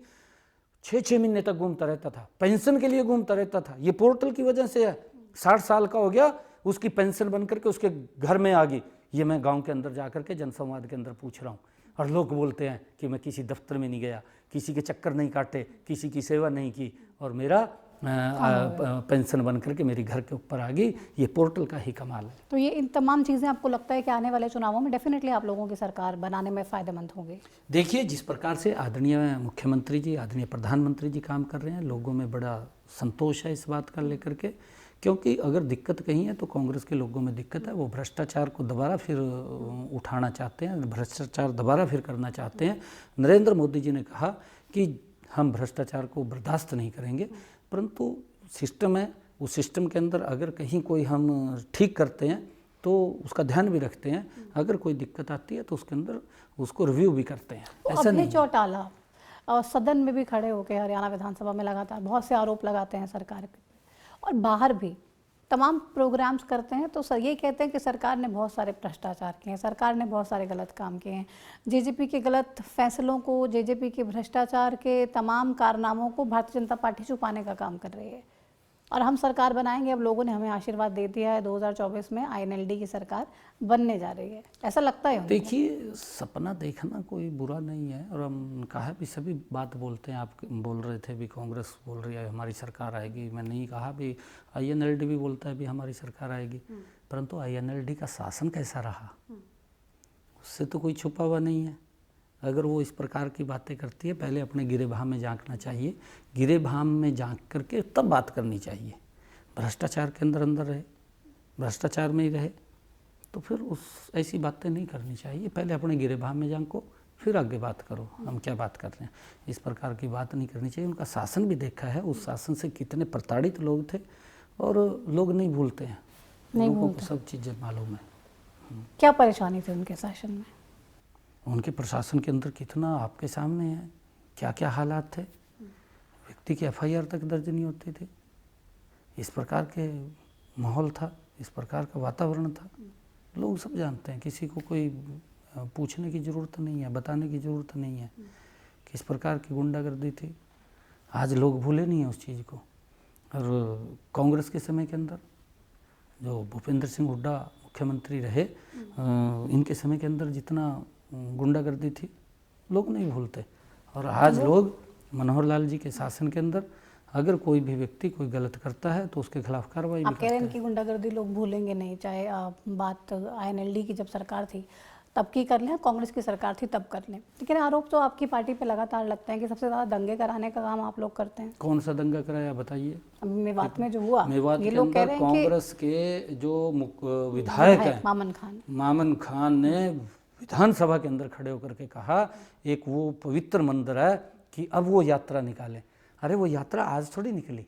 6-6 महीने तक घूमता रहता था, पेंशन के लिए घूमता रहता था। ये पोर्टल की वजह से है। 60 साल का हो गया, उसकी पेंशन बन करके उसके घर में आ गई। ये मैं गांव के अंदर जा करके जनसंवाद के अंदर पूछ रहा हूँ, और लोग बोलते हैं कि मैं किसी दफ्तर में नहीं गया, किसी के चक्कर नहीं काटे, किसी की सेवा नहीं की, और मेरा पेंशन बन करके मेरी घर के ऊपर आ गई। ये पोर्टल का ही कमाल है। तो ये इन तमाम चीज़ें आपको लगता है कि आने वाले चुनावों में डेफिनेटली आप लोगों की सरकार बनाने में फ़ायदेमंद होंगी? देखिए, जिस प्रकार से आदरणीय मुख्यमंत्री जी, आदरणीय प्रधानमंत्री जी काम कर रहे हैं, लोगों में बड़ा संतोष है इस बात का लेकर के। क्योंकि अगर दिक्कत कहीं है तो कांग्रेस के लोगों में दिक्कत है। वो भ्रष्टाचार को दोबारा फिर उठाना चाहते हैं, भ्रष्टाचार दोबारा फिर करना चाहते हैं। नरेंद्र मोदी जी ने कहा कि हम भ्रष्टाचार को बर्दाश्त नहीं करेंगे, परंतु सिस्टम है, उस सिस्टम के अंदर अगर कहीं कोई हम ठीक करते हैं तो उसका ध्यान भी रखते हैं। अगर कोई दिक्कत आती है तो उसके अंदर उसको रिव्यू भी करते हैं। ऐसा नहीं। चौटाला और सदन में भी खड़े होकर हरियाणा विधानसभा में लगातार बहुत से आरोप लगाते हैं सरकार पे, और बाहर भी तमाम प्रोग्राम्स करते हैं तो सर ये कहते हैं कि सरकार ने बहुत सारे भ्रष्टाचार किए हैं, सरकार ने बहुत सारे गलत काम किए हैं। जेजेपी के गलत फैसलों को, जेजेपी के भ्रष्टाचार के तमाम कारनामों को भारतीय जनता पार्टी छुपाने का काम कर रही है। और हम सरकार बनाएंगे, अब लोगों ने हमें आशीर्वाद दे दिया है, 2024 में INLD की सरकार बनने जा रही है, ऐसा लगता है? देखिए, सपना देखना कोई बुरा नहीं है, और हम कहा भी सभी बात बोलते हैं। आप बोल रहे थे भी कांग्रेस बोल रही है हमारी सरकार आएगी, मैं नहीं कहा भी। INLD भी बोलता है भी हमारी सरकार आएगी, परंतु INLD का शासन कैसा रहा उससे तो कोई छुपा हुआ नहीं है। अगर वो इस प्रकार की बातें करती है, पहले अपने गिरेबान में झांकना चाहिए, गिरेबान में झांक करके तब बात करनी चाहिए। भ्रष्टाचार के अंदर रहे, भ्रष्टाचार में ही रहे तो फिर उस ऐसी बातें नहीं करनी चाहिए। पहले अपने गिरेबान में झांको, फिर आगे बात करो हम क्या बात कर रहे हैं। इस प्रकार की बात नहीं करनी चाहिए। उनका शासन भी देखा है, उस शासन से कितने प्रताड़ित लोग थे, और लोग नहीं भूलते हैं, लोगों को सब चीज़ें मालूम है। क्या परेशानी थी उनके शासन में? उनके प्रशासन के अंदर कितना आपके सामने है, क्या क्या हालात थे। व्यक्ति की FIR तक दर्ज नहीं होती थी। इस प्रकार के माहौल था, इस प्रकार का वातावरण था। लोग सब जानते हैं, किसी को कोई पूछने की ज़रूरत नहीं है, बताने की ज़रूरत नहीं है। किस प्रकार की गुंडागर्दी थी, आज लोग भूले नहीं हैं उस चीज़ को। और कांग्रेस के समय के अंदर जो भूपेंद्र सिंह हुड्डा मुख्यमंत्री रहे, इनके समय के अंदर जितना गुंडागर्दी थी लोग नहीं भूलते। और आज लोग मनोहर लाल जी के शासन के अंदर अगर कोई भी व्यक्ति कोई गलत करता है तो उसके खिलाफ कार्रवाई भी करते हैं। आप कह रहे हैं कि गुंडागर्दी लोग भूलेंगे नहीं, चाहे बात INLD की जब सरकार थी तब की कर लें, कांग्रेस की सरकार थी तब कर लें। लेकिन आरोप तो आपकी पार्टी पे लगातार लगते हैं कि सबसे ज़्यादा दंगे कराने का काम आप लोग करते हैं। कौन सा दंगा कराया बताइए? अभी मेवात में जो हुआ, मेवात ये के लोग कह अंदर रहे हैं कि कांग्रेस के जो विधायक हैं मामन खान ने विधानसभा के अंदर खड़े होकर के कहा एक वो पवित्र मंदिर है कि अब वो यात्रा निकालें। अरे वो यात्रा आज थोड़ी निकली,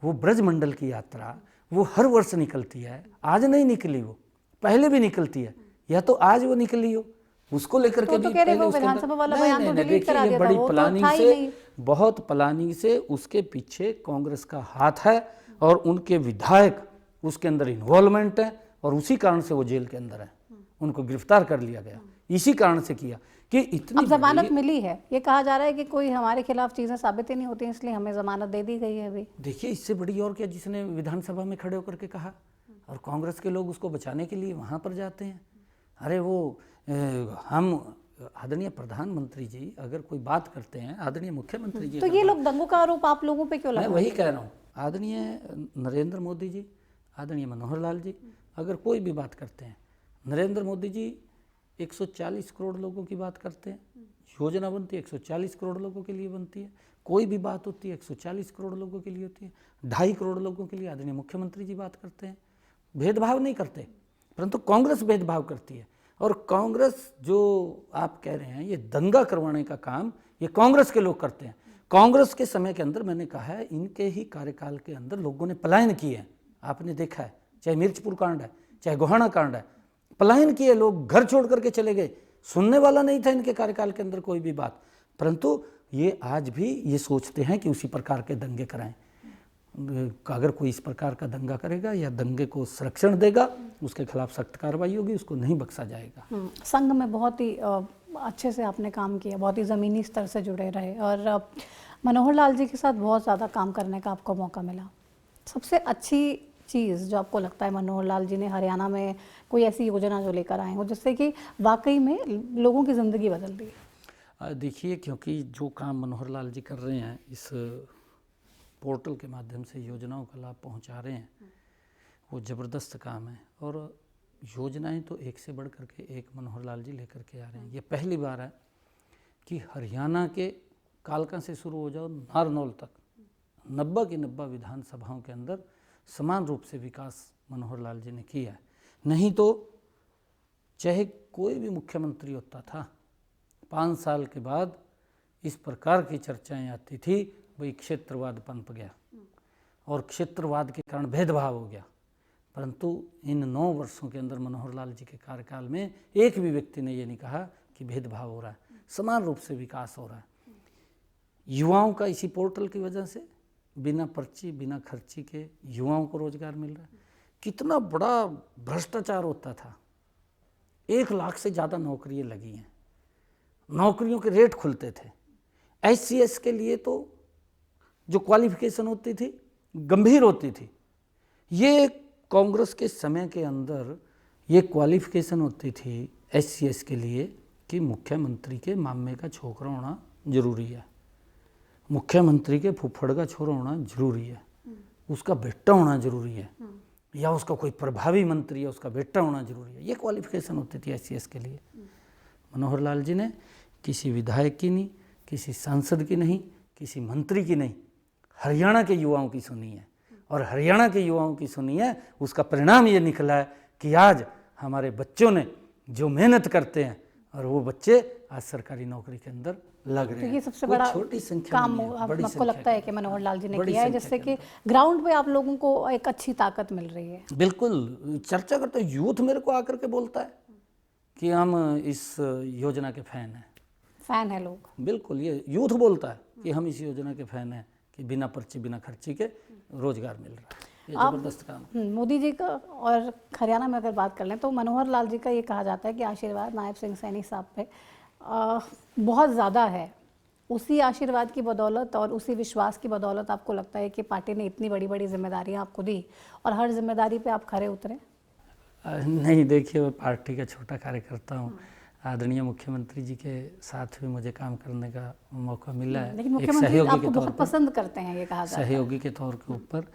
वो ब्रज मंडल की यात्रा, वो हर वर्ष निकलती है, आज नहीं निकली, वो पहले भी निकलती है, या तो आज वो निकली हो, उसको लेकर के तो भी कह रहे पहले वो उसके अंदर विधानसभा वाला नहीं, बयान नहीं, तो नहीं, डिलीट देखिए करा ये दिया था, बड़ी वो तो प्लानिंग था ही से, नहीं। बहुत प्लानिंग से उसके पीछे कांग्रेस का हाथ है और उनके विधायक उसके अंदर इन्वॉल्वमेंट है और उसी कारण से वो जेल के अंदर है, उनको गिरफ्तार कर लिया गया, इसी कारण से किया कि इतनी अब जमानत मिली है, ये कहा जा रहा है कि कोई हमारे खिलाफ चीजें साबित ही नहीं होती, इसलिए हमें जमानत दे दी गई है अभी। देखिए इससे बड़ी और क्या, जिसने विधानसभा में खड़े होकर के कहा, और कांग्रेस के लोग उसको बचाने के लिए वहाँ पर जाते हैं। अरे वो हम आदरणीय प्रधानमंत्री जी अगर कोई बात करते हैं, आदरणीय मुख्यमंत्री जी, तो ये लोग दंगों का आरोप आप लोगों पे क्यों मैं लगा? वही कह रहा हूँ, आदरणीय नरेंद्र मोदी जी, आदरणीय मनोहर लाल जी अगर कोई भी बात करते हैं, नरेंद्र मोदी जी 140 करोड़ लोगों की बात करते हैं, योजना बनती है 140 करोड़ लोगों के लिए बनती है, कोई भी बात होती है 140 करोड़ लोगों के लिए होती है, 2.5 करोड़ लोगों के लिए आदरणीय मुख्यमंत्री जी बात करते हैं, भेदभाव नहीं करते, परंतु कांग्रेस भेदभाव करती है। और कांग्रेस जो आप कह रहे हैं ये दंगा करवाने का काम ये कांग्रेस के लोग करते हैं। कांग्रेस के समय के अंदर मैंने कहा है, इनके ही कार्यकाल के अंदर लोगों ने पलायन किए हैं, आपने देखा है, चाहे मिर्चपुर कांड है, चाहे गोहाना कांड है, पलायन किए, लोग घर छोड़ करके चले गए, सुनने वाला नहीं था इनके कार्यकाल के अंदर कोई भी बात, परंतु ये आज भी ये सोचते हैं कि उसी प्रकार के दंगे कराएं। अगर कोई इस प्रकार का दंगा करेगा या दंगे को संरक्षण देगा, उसके खिलाफ सख्त कार्रवाई होगी, उसको नहीं बख्शा जाएगा। संघ में बहुत ही अच्छे से आपने काम किया, बहुत ही ज़मीनी स्तर से जुड़े रहे और मनोहर लाल जी के साथ बहुत ज़्यादा काम करने का आपको मौका मिला। सबसे अच्छी चीज़ जो आपको लगता है मनोहर लाल जी ने हरियाणा में कोई ऐसी योजना जो लेकर आए हो जिससे कि वाकई में लोगों की ज़िंदगी बदल दी? देखिए, क्योंकि जो काम मनोहर लाल जी कर रहे हैं, इस पोर्टल के माध्यम से योजनाओं का लाभ पहुंचा रहे हैं, वो ज़बरदस्त काम है। और योजनाएं तो एक से बढ़ करके एक मनोहर लाल जी लेकर के आ रहे हैं। ये पहली बार है कि हरियाणा के कालका से शुरू हो जाओ नारनौल तक 90 की 90 विधानसभाओं के अंदर समान रूप से विकास मनोहर लाल जी ने किया है। नहीं तो चाहे कोई भी मुख्यमंत्री होता था, 5 साल के बाद इस प्रकार की चर्चाएं आती थी, भाई क्षेत्रवाद पनप गया और क्षेत्रवाद के कारण भेदभाव हो गया। परंतु इन 9 वर्षों के अंदर मनोहर लाल जी के कार्यकाल में एक भी व्यक्ति ने ये नहीं कहा कि भेदभाव हो रहा है, समान रूप से विकास हो रहा है। युवाओं का इसी पोर्टल की वजह से बिना पर्ची बिना खर्ची के युवाओं को रोजगार मिल रहा है। कितना बड़ा भ्रष्टाचार होता था, 1 लाख से ज़्यादा नौकरियाँ लगी हैं, नौकरियों के रेट खुलते थे। SC/ST के लिए तो जो क्वालिफिकेशन होती थी गंभीर होती थी। ये कांग्रेस के समय के अंदर ये क्वालिफिकेशन होती थी SC/ST के लिए कि मुख्यमंत्री के मामे का छोकरा होना जरूरी है, मुख्यमंत्री के फुफ्फड़ का छोरा होना जरूरी है, उसका बेटा होना जरूरी है, या उसका कोई प्रभावी मंत्री है उसका बेटा होना जरूरी है। ये क्वालिफिकेशन होती थी SC/ST के लिए। मनोहर लाल जी ने किसी विधायक की नहीं, किसी सांसद की नहीं, किसी मंत्री की नहीं, हरियाणा के युवाओं की सुनी है। और हरियाणा के युवाओं की सुनी है, उसका परिणाम ये निकला है कि आज हमारे बच्चों ने जो मेहनत करते हैं और वो बच्चे आज सरकारी नौकरी के अंदर लग रहे हैं। तो ये सबसे बड़ा छोटी संख्या काम आपको लगता है कि मनोहर लाल जी ने किया है, जिससे कि ग्राउंड पे आप लोगों को एक अच्छी ताकत मिल रही है। बिल्कुल, चर्चा करते हैं, यूथ मेरे को आकर के बोलता है कि हम इस योजना के फैन हैं। फैन है लोग, बिल्कुल, ये यूथ बोलता है कि हम इस योजना के फैन हैं कि बिना पर्ची बिना खर्ची के रोजगार मिल रहा है। ये जबरदस्त काम। मोदी जी का और हरियाणा में अगर बात कर लें तो मनोहर लाल जी का ये कहा जाता है कि आशीर्वाद नायब सिंह सैनी साहब पे बहुत ज़्यादा है। उसी आशीर्वाद की बदौलत और उसी विश्वास की बदौलत आपको लगता है कि पार्टी ने इतनी बड़ी बड़ी जिम्मेदारियां आपको दी और हर जिम्मेदारी पे आप खरे उतरे? नहीं, देखिए मैं पार्टी का छोटा कार्यकर्ता हूँ। आदरणीय मुख्यमंत्री जी के साथ भी मुझे काम करने का मौका मिला है। लेकिन मुख्यमंत्री आपको बहुत पसंद करते हैं, ये कहा जाता है। सहयोगी के तौर के ऊपर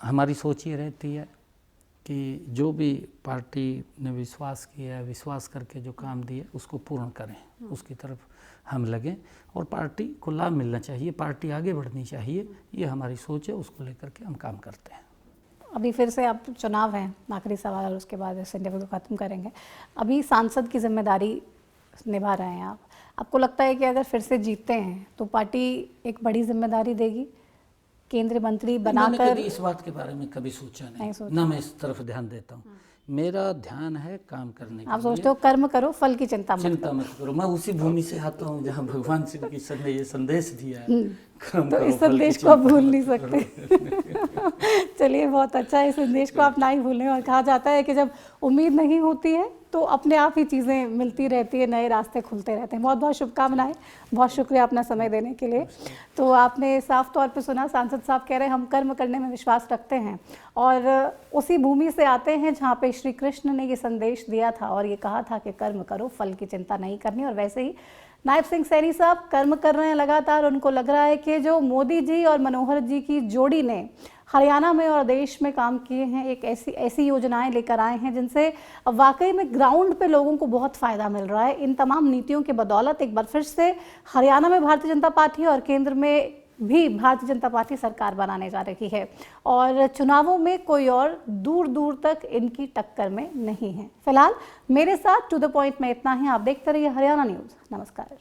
हमारी सोच ये रहती है कि जो भी पार्टी ने विश्वास किया है, विश्वास करके जो काम दिए उसको पूर्ण करें, उसकी तरफ हम लगें और पार्टी को लाभ मिलना चाहिए, पार्टी आगे बढ़नी चाहिए, ये हमारी सोच है, उसको लेकर के हम काम करते हैं। अभी फिर से आप चुनाव हैं, आखिरी सवाल और उसके बाद इस इंटरव्यू को ख़त्म करेंगे। अभी सांसद की जिम्मेदारी निभा रहे हैं आपको लगता है कि अगर फिर से जीतते हैं तो पार्टी एक बड़ी जिम्मेदारी देगी? केंद्रीय मंत्री मैंने बनाकर? कभी इस बात के बारे में कभी सोचा नहीं नहीं, सोचा। ना मैं इस तरफ ध्यान देता हूँ। मेरा ध्यान है काम करने आप के सोचते हो कर्म करो फल की चिंता मत चिंता मत करो। मैं उसी भूमि से आता हूँ जहाँ भगवान श्री कृष्ण ने ये संदेश दिया है, कर्म तो करो, इस फल की संदेश को आप चिंता भूल मत नहीं करो। सकते। चलिए बहुत अच्छा है, इस संदेश को आप ना ही भूलें। और कहा जाता है कि जब उम्मीद नहीं होती है तो अपने आप ही चीज़ें मिलती रहती है, नए रास्ते खुलते रहते हैं। बहुत बहुत शुभकामनाएं, बहुत शुक्रिया अपना समय देने के लिए। तो आपने साफ तौर पे सुना, सांसद साहब कह रहे हैं हम कर्म करने में विश्वास रखते हैं और उसी भूमि से आते हैं जहाँ पे श्री कृष्ण ने ये संदेश दिया था और ये कहा था कि कर्म करो, फल की चिंता नहीं करनी। और वैसे ही नायब सिंह सैनी साहब कर्म कर रहे हैं लगातार। उनको लग रहा है कि जो मोदी जी और मनोहर जी की जोड़ी ने हरियाणा में और देश में काम किए हैं, एक ऐसी योजनाएं लेकर आए हैं जिनसे वाकई में ग्राउंड पे लोगों को बहुत फ़ायदा मिल रहा है। इन तमाम नीतियों के बदौलत एक बार फिर से हरियाणा में भारतीय जनता पार्टी और केंद्र में भी भारतीय जनता पार्टी सरकार बनाने जा रही है और चुनावों में कोई और दूर दूर तक इनकी टक्कर में नहीं है। फिलहाल मेरे साथ टू द पॉइंट में इतना ही। आप देखते रहिए हरियाणा न्यूज़। नमस्कार।